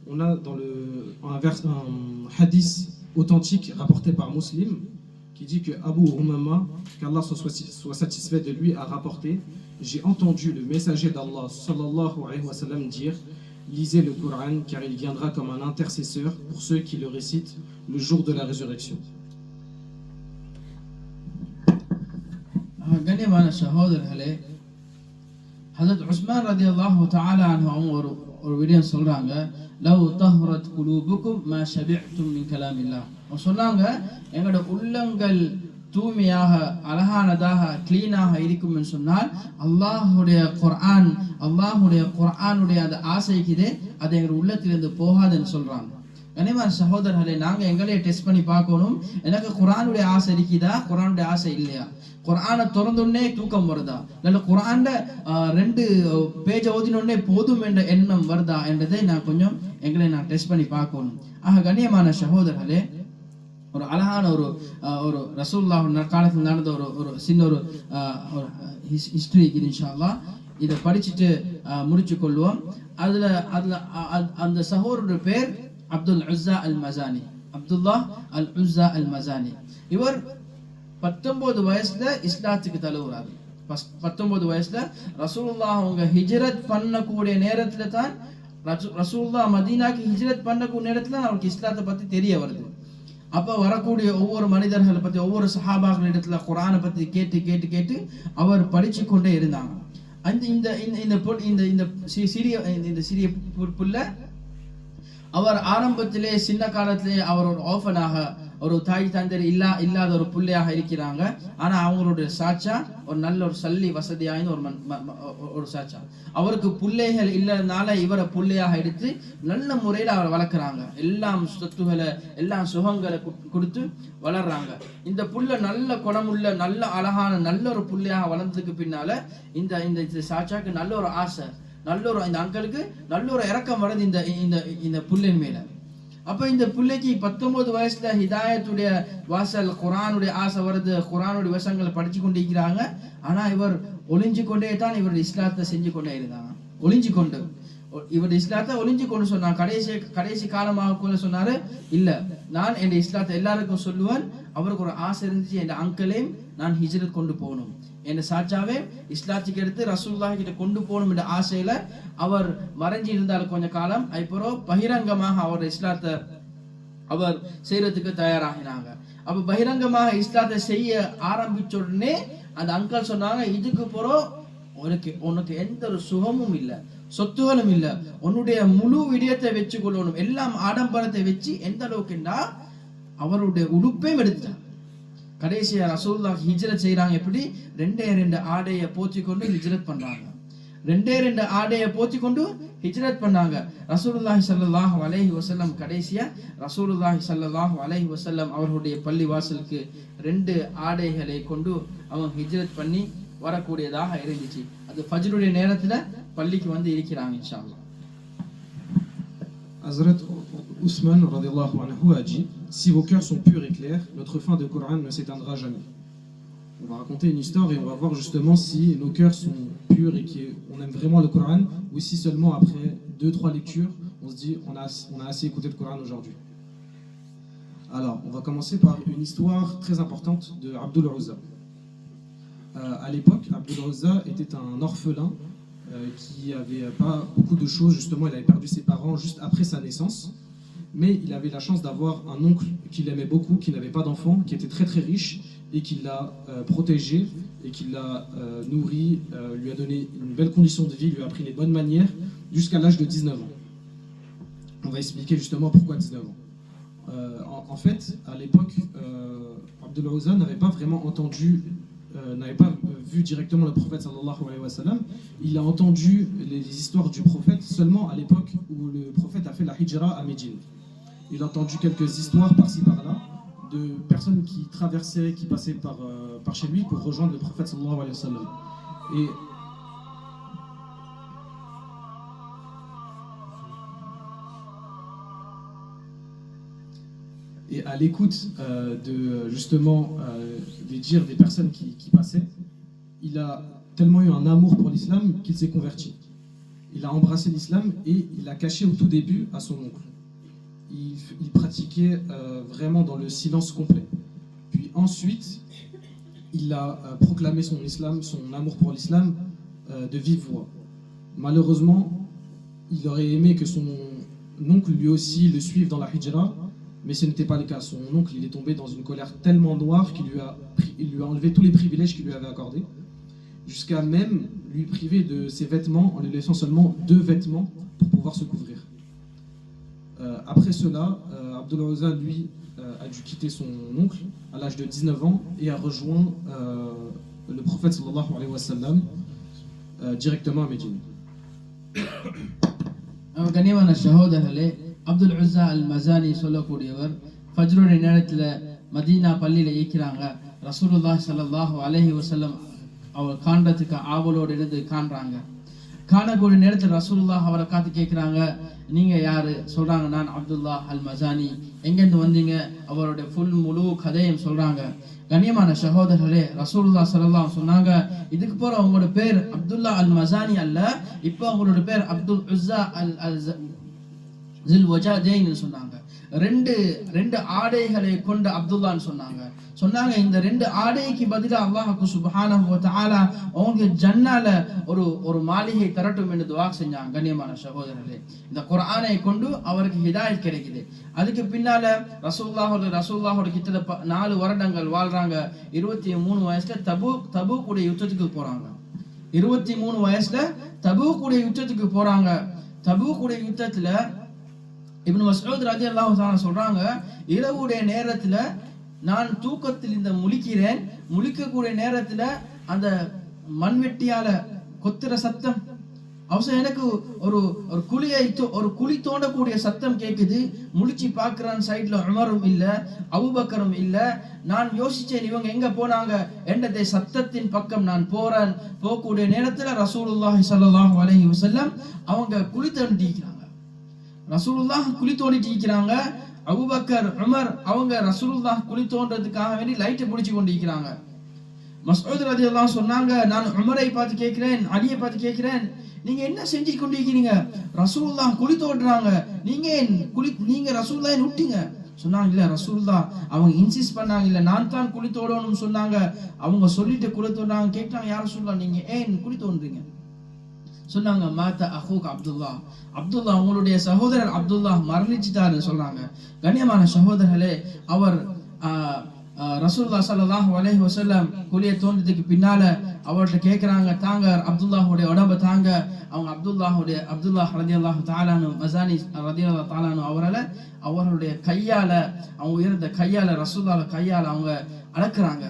On a dans un hadith authentique rapporté par Muslim qui dit que Abu Umama, qu'Allah soit satisfait de lui, a rapporté: j'ai entendu le messager d'Allah sallallahu alayhi wa sallam dire: lisez le Coran car il viendra comme un intercesseur pour ceux qui le récitent le jour de la résurrection. கண்ணியமான சகோதரர்களே, ஹஜரத் உஸ்மான் ரலியல்லாஹு தஆலா அன்ஹு அவங்க ஒரு விடயம் சொல்றாங்க: love தஹ்ரத் குலூபுக்கும் மா ஷபிஅத்தும் மின் கலாமில்லாஹ். அவங்க சொன்னாங்க, எங்களோட உள்ளங்கள் தூய்மையாக, அழகானதாக, கிளீனாக இருக்கும்னு சொன்னால் அல்லாஹுடைய குர்ஆனுடைய அந்த ஆசைக்குதே அது எங்கள் உள்ளத்திலிருந்து போகாதுன்னு சொல்றாங்க. கனிமான சகோதரர்களே, நாங்க எங்களையே டெஸ்ட் பண்ணி பார்க்கணும். எனக்கு குர்ஆனுடைய ஆசை இருக்குதா, குர்ஆனுடைய ஆசை இல்லையா? குர்ஆனை திறந்தோடனே தூக்கம் வருதா, இல்ல குர்ஆன்ல 2 பேஜ் ஓதினோடனே போதும் என்ற எண்ணம் வருதா என்றதை நான் எங்களை டெஸ்ட் பண்ணி பார்க்கணும். ஆக கண்ணியமான சகோதரர்களே, ஒரு அழகான ஒரு ரசூலுல்லாஹ் காலத்தில் நடந்த ஒரு சின்ன ஒரு ஹிஸ்டரி இன்ஷா அல்லாஹ் இதை படிச்சுட்டு முடிச்சு கொள்வோம். அதுல அந்த சகோதரருடைய பேர் அப்துல் உஸ்ஸா அல் மஸானி. அப்துல்லாஹ் அல் உஸ்ஸா அல் மஸானி. இவர் 19 வயசுல இஸ்லாத்துக்கு தழுவுறாரு. 19 வயசுல ரசூலுல்லாஹ் அவங்க ஹிஜ்ரத் பண்ணக்கூடிய நேரத்துல தான், ரசூலுல்லாஹ் மதீனாக்கு ஹிஜ்ரத் பண்ணக்கூடிய நேரத்துல அவருக்கு இஸ்லாத்தை பத்தி தெரிய வருது. அப்ப வரக்கூடிய ஒவ்வொரு மனிதர்களை பத்தி, ஒவ்வொரு சஹாபாக்களிடத்துல குர்ஆனை பத்தி கேட்டு கேட்டு கேட்டு அவர் படிச்சு கொண்டே இருந்தாங்க. இந்த சிறிய புள்ள அவர் ஆரம்பத்திலே சின்ன காலத்திலே அவர் ஒரு ஆர்ஃபனாக, ஒரு தாய் தந்தை இல்லாத ஒரு பிள்ளையாக இருக்கிறாங்க. ஆனா அவங்களுடைய சாச்சா ஒரு நல்ல ஒரு சல்லி வசதியான ஒரு சாச்சா. அவருக்கு பிள்ளைகள் இல்லைனால இவரை பிள்ளையாக எடுத்து நல்ல முறையில் அவரை வளர்க்குறாங்க. எல்லாம் சொத்துகளை, எல்லாம் சுகங்களை கொடுத்து வளர்றாங்க. இந்த புள்ள நல்ல குணமுள்ள, நல்ல அழகான, நல்ல ஒரு பிள்ளையாக வளர்ந்ததுக்கு பின்னால இந்த சாச்சாக்கு நல்ல ஒரு ஆசை, இந்த அங்கிளுக்கு நல்ல ஒரு இறக்கம் வருது இந்த புள்ளின் மேல. அப்ப இந்த பிள்ளைக்கு 19 வயசுல ஹிதாயத்துடைய வாசல், குர்ஆனுடைய ஆசை வருது, குர்ஆனுடைய வசங்களை படிச்சு கொண்டு இருக்கிறாங்க. ஆனா இவர் ஒளிஞ்சு கொண்டே தான் இவருடைய இஸ்லாத்தை செஞ்சு கொண்டே இருந்தாங்க. இவருடைய இஸ்லாத்தை ஒளிஞ்சு கொண்டு சொன்னாங்க. கடைசி காலமாக கூட சொன்னாரு, இல்ல நான் என் இஸ்லாத்தை எல்லாருக்கும் சொல்லுவேன். அவருக்கு ஒரு ஆசை இருந்துச்சு, என் அங்கிளையும் நான் ஹிஜ்ரத் கொண்டு போகணும், என் சாச்சாவே இஸ்லாத்துக்கு எடுத்து ரசூலுல்லாஹ் கிட்ட கொண்டு போகணும் என்ற ஆசையில அவர் மறைஞ்சி இருந்தாலும் கொஞ்ச காலம். அப்புறம் பகிரங்கமாக அவர் இஸ்லாத்தை அவர் செய்யறதுக்கு தயாராகினாங்க. அப்ப பகிரங்கமாக இஸ்லாத்தை செய்ய ஆரம்பிச்ச உடனே அந்த அங்கிள் சொன்னாங்க, இதுக்கு போறோம் உனக்கு எந்த ஒரு சுகமும் இல்லை, சொத்துகளும் இல்லை, உன்னுடைய முழு விடயத்தை வச்சு கொள்ளணும், எல்லாம் ஆடம்பரத்தை வச்சு. எந்த அளவுக்குன்னா அவருடைய உடுப்பையும் எடுத்துட்டாங்க. கடைசியா ரசூலுல்லாஹ் ஹிஜ்ரத் செய்யறாங்க. எப்படி? 2 ஆடையை போத்தி கொண்டு ஹிஜ்ரத் பண்றாங்க. 2 ஆடையை போத்தி கொண்டு ஹிஜ்ரத் பண்ணாங்க. ரசூலுல்லாஹி ஸல்லல்லாஹு அலைஹி வஸல்லம் கடைசியா ரசூலுல்லாஹி ஸல்லல்லாஹு அலைஹி வஸல்லம் அவர்களுடைய பள்ளி வாசலுக்கு 2 ஆடைகளை கொண்டு அவங்க ஹிஜ்ரத் பண்ணி வரக்கூடியதாக இருந்துச்சு. அது ஃபஜ்ருடைய நேரத்துல பள்ளிக்கு வந்து இருக்கிறாங்க இன்ஷா அல்லாஹ். Hazrat Ousmane radiallahu anhu a dit: si vos cœurs sont purs et clairs, notre fin de Coran ne s'éteindra jamais. On va raconter une histoire et on va voir justement si nos cœurs sont purs et qu'on aime vraiment le Coran, ou si seulement après 2-3 lectures on se dit on a assez écouté le Coran aujourd'hui. Alors on va commencer par une histoire très importante de Abdul Uzza. À l'époque, Abdul Uzza était un orphelin qui avait pas beaucoup de choses. Justement, il avait perdu ses parents juste après sa naissance, mais il avait la chance d'avoir un oncle qu'il aimait beaucoup, qui n'avait pas d'enfant, qui était très très riche et qui l'a protégé et qui l'a nourri, lui a donné une belle condition de vie, lui a appris les bonnes manières jusqu'à l'âge de 19 ans. On va expliquer justement pourquoi 19 ans. En fait, à l'époque, Abdul Uzza n'avait pas vraiment n'avait pas vu directement le prophète sallallahu alayhi wa sallam. Il a entendu les histoires du prophète seulement à l'époque où le prophète a fait la hijra à Médine. Il a entendu quelques histoires par-ci par-là de personnes qui traversaient, qui passaient par chez lui pour rejoindre le prophète sallallahu alayhi wa sallam. Et à l'écoute de justement des dires des personnes qui passaient, il a tellement eu un amour pour l'islam qu'il s'est converti. Il a embrassé l'islam et il l'a caché au tout début à son oncle. Il pratiquait vraiment dans le silence complet. Puis ensuite, il a proclamé son islam, son amour pour l'islam de vive voix. Malheureusement, il aurait aimé que son oncle lui aussi le suive dans la hijra, mais ce n'était pas le cas. Son oncle, il est tombé dans une colère tellement noire qu'il lui a enlevé tous les privilèges qu'il lui avait accordés, jusqu'à même lui priver de ses vêtements en lui laissant seulement 2 vêtements pour pouvoir se couvrir. Après cela, Abdullah Uzza, lui, a dû quitter son oncle à l'âge de 19 ans et a rejoint le prophète sallallahu alayhi wa sallam directement à Médine. கண்ணியமான சகோதரர்களே, அப்துல் உஸ்ஸா அல் மசானி சொல்லக்கூடியவர் ஃபஜ்ருடைய நேரத்தில் Medina பள்ளியில் இருக்கிறாங்க. ரசூலுல்லாஹி ஸல்லல்லாஹு அலைஹி வஸல்லம் அவர் காண்றதுக்கு ஆவலோடு இருந்து காண்றாங்க. காணக்கூடிய நேரத்தில் ரசூலுல்லாஹ் அவரை காத்து கேட்குறாங்க, நீங்க யாரு? சொல்றாங்க, நான் அப்துல்லா அல் மசானி. எங்கேருந்து வந்தீங்க? அவருடைய முழு கதையும் சொல்றாங்க. கண்ணியமான சகோதரர்களே, ரசூலுல்லாஹ் ஸல்லல்லாஹு அலைஹி சொன்னாங்க, இதுக்கு போற உங்களோட பேர் அப்துல்லா அல் மசானி அல்ல, இப்போ உங்களோட பேர் அப்துல் உஸ்ஸா அல் ஜில் வஜாதைன் சொன்னாங்க. ரெண்டு ஆடைகளை கொண்ட அப்துல்லான்னு சொன்னாங்க. இந்த 2 ஆடைக்கு பதிலாக அல்லாஹ் சுப்ஹானஹு வ தஆலா அவங்க ஜன்னால ஒரு மாளிகை தரட்டும் என்று துஆ செஞ்சாங்க. கண்ணியமான சகோதரர்களே, இந்த குர்ஆனை கொண்டு அவருக்கு ஹிதாயத் கிடைக்குது. அதுக்கு பின்னால ரசூலுல்லாஹோட கிட்ட 4 வருடங்கள் வாழ்றாங்க. 23 வயசுல தபூக்குடைய யுத்தத்துக்கு போறாங்க. 23 வயசுல தபூக்குடைய யுத்தத்துக்கு போறாங்க. தபூக்குடைய யுத்தத்துல இப்னு மஸ்ஊத் ரலியல்லாஹு தஆலா சொல்றாங்க, இரவுடைய நேரத்துல நான் தூக்கத்தில் இந்த முழிக்கக்கூடிய நேரத்துல அந்த மண்வெட்டியால கொத்துற சத்தம், அவசரம் எனக்கு ஒரு குழி தோண்டக்கூடிய சத்தம் கேக்குது. முழிச்சு பாக்குறான், சைட்ல உமரும் இல்ல, அபூபக்கரும் இல்ல. நான் யோசிச்சேன், இவங்க எங்க போனாங்க என்றதை சத்தத்தின் பக்கம் நான் போகக்கூடிய நேரத்துல ரசூலுல்லாஹி ஸல்லல்லாஹு அலைஹி வஸல்லம் அவங்க குழி தோண்டிக்கிறாங்க. ரசூலுல்லாஹ் குழி தோண்டிட்டு இருக்கிறாங்க. அபூபக்கர் உமர் அவங்க ரசூலுல்லாஹ் குழி தோன்றதுக்காக வேண்டி லைட்டை பிடிச்சு கொண்டு இருக்கிறாங்க. மஸ்ஊத் ரலியல்லாஹு சொன்னாங்க, நான் உமரை பார்த்து கேட்கிறேன், அலியை பார்த்து கேட்கிறேன், நீங்க என்ன செஞ்சு கொண்டிருக்கிறீங்க? ரசூலுல்லாஹ் குழி தோன்றாங்க, நீங்க ரசூலுல்லாஹ் விட்டீங்க. சொன்னாங்க, இல்ல ரசூலுல்லாஹ் அவங்க இன்சிஸ்ட் பண்ணாங்க, இல்ல நான் தான் குழி தோடணும்னு சொன்னாங்க. அவங்க சொல்லிட்டு குழி தோன்றாங்க. கேட்டாங்க, யார் ரசூலுல்லாஹ் நீங்க ஏன் குழி தோன்றீங்க? சொன்னாங்க, மாதா அஹூக் அப்துல்லா உங்களுடைய சகோதரர் அப்துல்லா மரணிச்சிட்டாரு சொல்றாங்க. கண்ணியமான சகோதரர்களே, அவர் ரசூலுல்லாஹ் ஸல்லல்லாஹு அலைஹி வஸல்லம் குழியை தோன்றதுக்கு பின்னால அவர்கிட்ட கேட்கிறாங்க, தாங்க அப்துல்லாஹுடைய உடம்ப தாங்க. அவங்க அப்துல்லாஹ் ரலியல்லாஹு தஆலா அன்ஹு மசானி ரலியல்லாஹு தஆலா அன்ஹு அவருடைய கையால, அவங்க உயர்ந்த கையால, ரசூலுல்லாஹ் கையால அவங்க அடக்குறாங்க.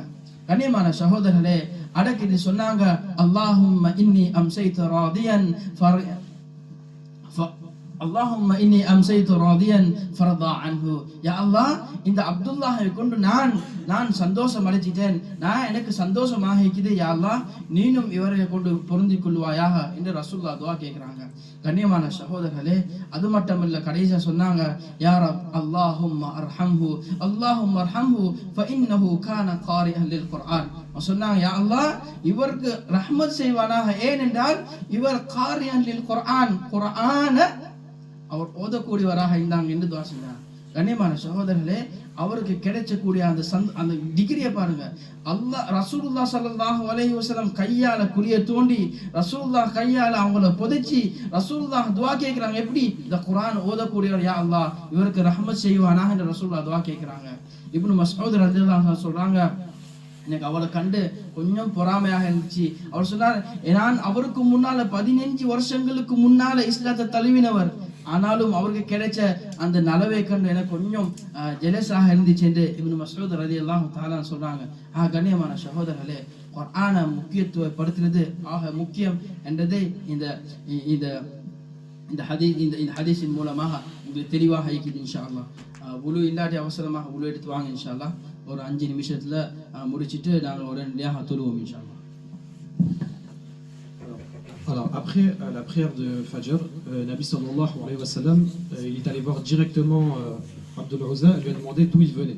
கண்ணியமான சகோதரர்களே, அடக்கிட்டு சொன்னாங்க, அல்லாஹும்ம இன்னி அம்சைது ராதியன் அல்லாஹும்ம இன்னி அம்சைது ராதியன் ஃபர்தா அன்ஹு. யா அல்லாஹ், இந்த அப்துல்லாஹை கொண்டு நான் சந்தோஷம் அடைச்சிட்டேன், எனக்கு சந்தோஷமாக இருக்குது. யா அல்லாஹ், நீனும் இவரை கொண்டு பொருந்திக் கொள்வாயாக என்று ரசூலுல்லாஹ் துஆ கேட்கிறாங்க. கண்ணியமான சகோதரர்களே, அது மட்டுமல்ல, கடைசியா சொன்னாங்க, யா ரப் அல்லாஹும்ம அர்ஹம்ஹு ஃபஇன்னஹு கான காரிஅன் லில் குர்ஆன். சொன்னாங்க, யா அல்லாஹ், இவருக்கு ரஹ்மத் செய்வானாக, ஏனென்றால் இவர் காரிஅன் லில் குர்ஆன், குர்ஆன அவர் ஓதக்கூடியவராக இருந்தாங்க என்று துஆ செஞ்சாங்க. கண்ணியமான சகோதரர்களே, அவருக்கு கிடைச்சக்கூடிய அந்த டிகிரியை பாருங்க. ரசூலுல்லாஹ் ஸல்லல்லாஹு அலைஹி வஸல்லம் கையால குழிய தோண்டி ரசூலுல்லாஹ் கையால அவங்கள புதைச்சி ரசூலுல்லாஹ் துஆ கேட்கிறாங்க. எப்படி? இந்த குர்ஆன் ஓதக்கூடியவர், யா அல்லாஹ் இவருக்கு ரஹ்மத் செய்வானாக என்று ரசூலுல்லாஹ் துஆ கேட்கிறாங்க. இப்னு மஸ்ஊத் ரலியல்லாஹு அன்ஹு சொல்றாங்க, எனக்கு அவளை கண்டு கொஞ்சம் பொறாமையாக இருந்துச்சு. அவர் சொன்னார், நான் அவருக்கு முன்னால 15 வருஷங்களுக்கு முன்னால இஸ்லாத்தை தழுவினவர், ஆனாலும் அவருக்கு கிடைச்ச அந்த நலவை கண்டு எனக்கு கொஞ்சம் ஜெலஸாக இருந்துச்சு என்று இப்னு மஸ்ஊத் ரலியல்லாஹு தஆலா சொல்றாங்க. கண்ணியமான சகோதரர்களே, குர்ஆனை முக்கியத்துவப்படுத்துறது ஆக முக்கியம் என்றதை இந்த ஹதீஸின் மூலமாக உங்களுக்கு தெளிவாக இருக்குது. இன்ஷா அல்லாஹ் உலு இல்லாட்டி அவசரமாக உலு எடுத்து வாங்க. இன்ஷா அல்லாஹ் ஒரு 5 நிமிஷத்துல முடிச்சிட்டு நாங்கள் உடனடியாக தொழுவோம். இன்ஷா அல்லாஹ். Alors, après la prière de Fajr, Nabi sallallahu alayhi wa sallam, il est allé voir directement Abdul Uzza lui a demandé d'où il venait.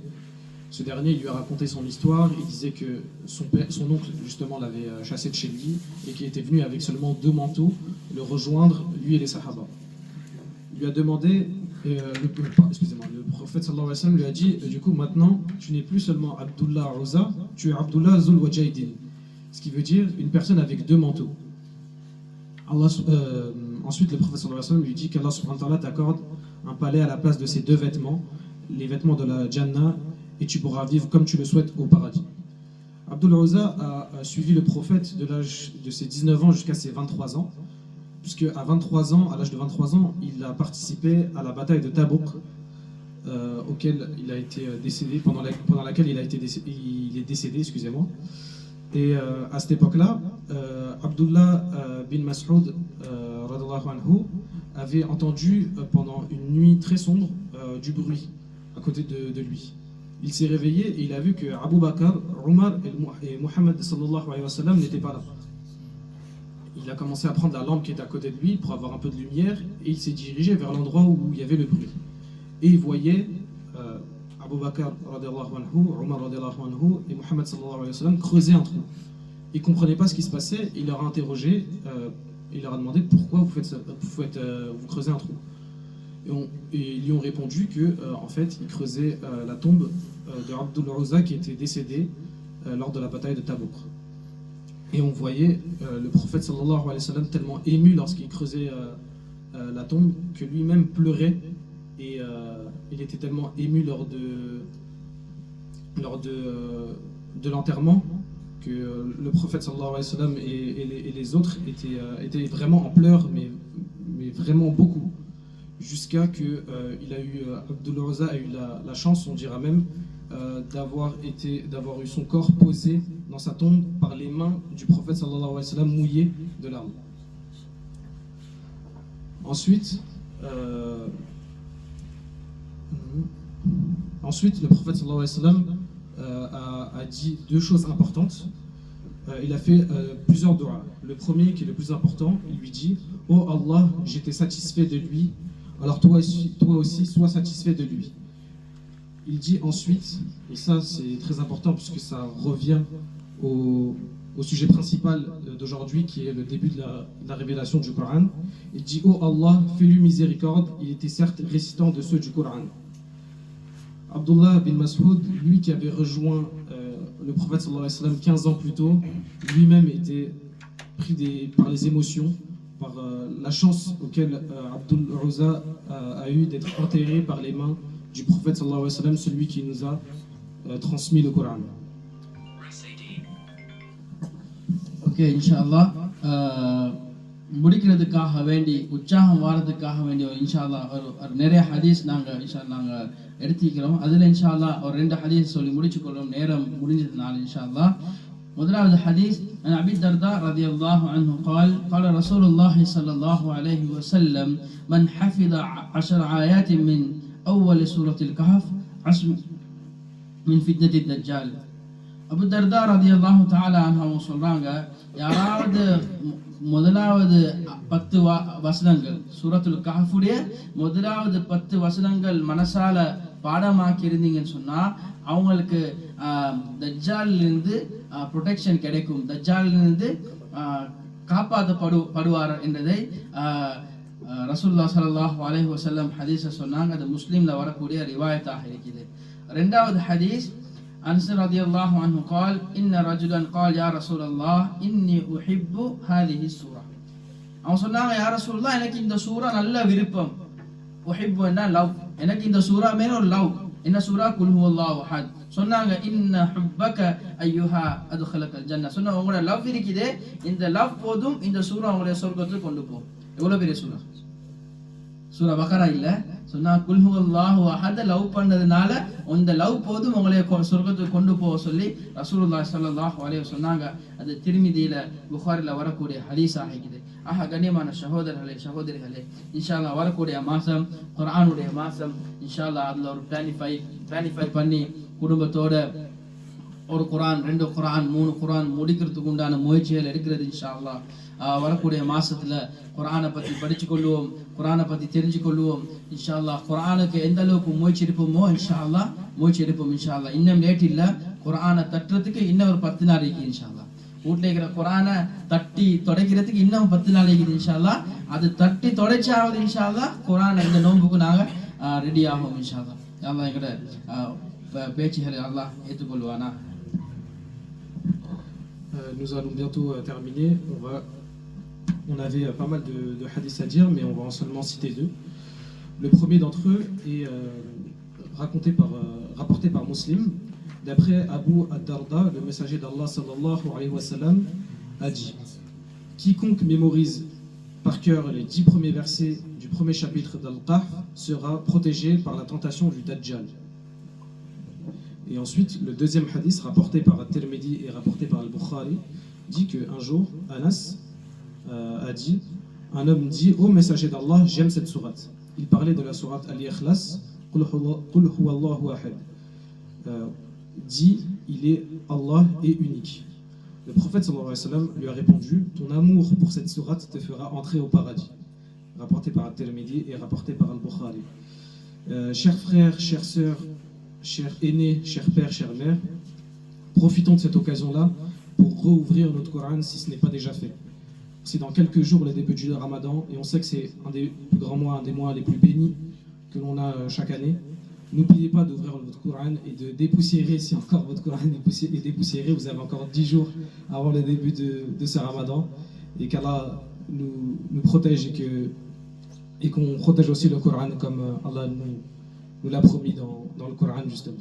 Ce dernier lui a raconté son histoire. Il disait que son oncle justement l'avait chassé de chez lui et qu'il était venu avec seulement 2 manteaux le rejoindre, lui et les Sahaba. Il lui a demandé, le prophète sallallahu alayhi wa sallam lui a dit, du coup maintenant tu n'es plus seulement Abdullah Uzza, tu es Abdullah Zul Wajaydin. Ce qui veut dire une personne avec 2 manteaux. Ensuite, le prophète sallallahu alayhi wa sallam lui dit qu'Allah subhanahu wa ta'ala t'accorde un palais à la place de ces 2 vêtements, les vêtements de la Jannah, et tu pourras vivre comme tu le souhaites au paradis. Abdul Uzza a suivi le prophète de l'âge de ses 19 ans jusqu'à ses 23 ans, puisque à l'âge de 23 ans, il a participé à la bataille de Tabouk, auquel il a été décédé, pendant laquelle il est décédé, excusez-moi. Et à cette époque-là, Abdullah bin Mas'ud radhiyallahu anhu avait entendu pendant une nuit très sombre du bruit à côté de lui. Il s'est réveillé et il a vu que Abu Bakr, Omar et Muhammad sallallahu alayhi wa sallam n'étaient pas là. Il a commencé à prendre la lampe qui était à côté de lui pour avoir un peu de lumière et il s'est dirigé vers l'endroit où il y avait le bruit. Et il voyait Abu Bakr radhiyallahu anhu, Omar radhiyallahu anhu et Muhammad sallallahu alayhi wa sallam creuser un trou. Ils ne comprenaient pas ce qui se passait. Il leur a interrogé, il leur a demandé pourquoi vous creusez un trou. Et ils lui ont répondu que en fait ils creusaient la tombe de Abdul Uzza qui était décédé lors de la bataille de Tabouk. Et on voyait le prophète sallallahu alayhi wa sallam tellement ému lorsqu'il creusait la tombe que lui-même pleurait et il était tellement ému lors de l'enterrement que le prophète sallallahu alayhi wa sallam et les autres étaient vraiment en pleurs, mais vraiment beaucoup. Jusqu'à que Abdul Uzza a eu la chance, on dira même, d'avoir eu son corps posé dans sa tombe par les mains du prophète sallallahu alayhi wa sallam mouillées de larmes. Ensuite, le prophète sallallahu alayhi wa sallam a dit 2 choses importantes. Il a fait plusieurs du'a. Le premier, qui est le plus important, il lui dit: Oh Allah, j'étais satisfait de lui, alors toi aussi sois satisfait de lui. Il dit ensuite, et ça c'est très important puisque ça revient au sujet principal d'aujourd'hui qui est le début de la révélation du Coran. Il dit: Oh Allah, fais-lui miséricorde, il était certes récitant de ceux du Coran. Abdullah bin Mas'ud, lui qui avait rejoint le prophète sallallahu alayhi wa sallam 15 ans plus tôt, lui-même était pris par les émotions, par la chance auquel Abdul Uzza a eu d'être enterré par les mains du prophète sallallahu alayhi wa sallam, celui qui nous a transmis le Coran. Ok, Inch'Allah, முடிக்கிறதுக்காக வேண்டி உற்சாகம் வாரதுக்காக வேண்டி இன்ஷால்லா ஒரு நிறைய ஹதீஸ் நாங்கள் எடுத்துக்கிறோம். அதில் இன்ஷால்லா ஒரு 2 ஹதீஸ் சொல்லி முடிச்சுக்கொள்ளும், நேரம் முடிஞ்சதுனால இன்ஷால்லா. முதலாவது ஹதீஸ் அபி தர்தா ரலியல்லாஹு அன்ஹு قال قال رسول الله صلى الله عليه وسلم من حفظ 10 آيات من أول سورة الكهف عصم من فتنة الدجال. அபு தர்தா ரலியல்லாஹு தஆலா அன்ஹு சொல்றாங்க, யாராவது முதலாவது 10 வசனங்கள் சூரத்துல் கஹஃபுடைய முதலாவது 10 வசனங்கள் மனசால பாடமாக்கி இருந்தீங்கன்னு சொன்னா அவங்களுக்கு தஜ்ஜாலிலிருந்து ப்ரொடெக்ஷன் கிடைக்கும், தஜ்ஜாலிலிருந்து காப்பாற்றப்படுவார் என்பதை ரசூலுல்லாஹ் ஸல்லல்லாஹு அலைஹி வஸல்லம் ஹதீஸை சொன்னாங்க. அது முஸ்லிம்ல வரக்கூடிய ரிவாயத்தாக இருக்குது. 2வது ஹதீஸ் أنس رضي الله عنه قال إن رجلا قال يا رسول الله إني أحب هذه السورة. அவன் சொன்னாங்க, யா ரசூலுல்லாஹ், எனக்கு இந்த சூரா நல்ல விருப்பம். உஹிப்பு என்றா லவ், எனக்கு இந்த சூரா மேல ஒரு லவ். என்ன சூரா? குல் ஹுவல்லாஹு அஹத். சொன்னாங்க, இன்ன ஹுப்பக அய்யுஹா அத்கலகல் ஜன்னah. சொன்னா, உங்களோட லவ் இருக்குதே, இந்த லவ் போதும் இந்த சூரா உங்களை சொர்க்கத்துக்கு கொண்டு போகும். எவ்வளவு பெரிய சூரா! சூரா பக்ரா இல்ல, சொன்னா குல் ஹுவல்லாஹு அஹத் லவ் பண்ணதுனால அந்த லவ் போதும் உங்களை சொர்க்கத்துக்கு கொண்டு போக சொல்லி ரசூலுல்லாஹி ஸல்லல்லாஹு அலைஹி வஸல்லம் சொன்னாங்க. அது திர்மிதியில புகாரில வரக்கூடிய ஹதீஸாக இருக்குது. ஆக கண்ணியமான சகோதரர்களே சகோதரிகளே, இன்ஷா அல்லாஹ் வரக்கூடிய மாசம் குர்ஆனுடைய மாசம். இன்ஷா அல்லாஹ் அதுல ஒரு பிளானிஃபை பண்ணி குடும்பத்தோட ஒரு குர்ஆன், 2 குர்ஆன், 3 குர்ஆன் முடிக்கிறதுக்கு உண்டான முயற்சிகள் எடுக்கிறது இன்ஷா அல்லாஹ். வரக்கூடிய மாசத்துல குர்ஆனை பத்தி படிச்சு கொள்வோம், குர்ஆனை பத்தி தெரிஞ்சு கொள்வோம். இன்ஷா அல்லாஹ் குர்ஆனுக்கு எந்த அளவுக்கு முயற்சி எடுப்போமோ இன்ஷா அல்லாஹ் முயற்சி எடுப்போம். இன்ஷா அல்லாஹ் இன்னும் லேட் இல்ல, குர்ஆனை தட்டுறதுக்கு இன்னும் ஒரு 10 நாள் இருக்கு. இன்ஷா அல்லாஹ் வீட்டில் இருக்கிற குர்ஆனை தட்டி தொடைக்கிறதுக்கு இன்னும் 10 நாள் இருக்குது. இன்ஷா அல்லாஹ் அது தட்டி தொடைச்சாவது இன்ஷா அல்லாஹ் குர்ஆனை இந்த நோன்புக்கு நாங்க ரெடி ஆகும். இன்ஷா அல்லாஹ் அல்லாஹ் எங்கட பேச்சுகளை அல்லாஹ் ஏற்றுக்கொள்வானா. Nous allons bientôt terminer. On avait pas mal de hadiths à dire, mais on va en seulement citer 2. Le premier d'entre eux est rapporté par Muslim. D'après Abu ad-Darda, le messager d'Allah sallallahu alayhi wa sallam a dit: quiconque mémorise par cœur les 10 premiers versets du premier chapitre d'Al-Qahf sera protégé par la tentation du Dajjal. Et ensuite, le deuxième hadith rapporté par At-Tirmidhi et rapporté par Al-Bukhari dit qu'un jour, Anas a dit, un homme dit: ô messager d'Allah, j'aime cette sourate. Il parlait de la sourate Al-Ikhlas, Qul huwallahu ahad. Dit: il est Allah et unique. Le prophète sallallahu alayhi wa sallam lui a répondu: ton amour pour cette sourate te fera entrer au paradis. Rapporté par At-Tirmidhi et rapporté par Al-Bukhari. Chers frères, chères sœurs, chers aînés, chers pères, chères mères, profitons de cette occasion-là pour rouvrir notre Coran si ce n'est pas déjà fait. C'est dans quelques jours le début du Ramadan et on sait que c'est un des plus grands mois, un des mois les plus bénis que l'on a chaque année. N'oubliez pas d'ouvrir votre Coran et de dépoussiérer, si encore votre Coran est dépoussiéré, vous avez encore 10 jours avant le début de ce Ramadan, et qu'Allah nous protège et qu'on protège aussi le Coran comme Allah nous l'a promis dans le Coran justement.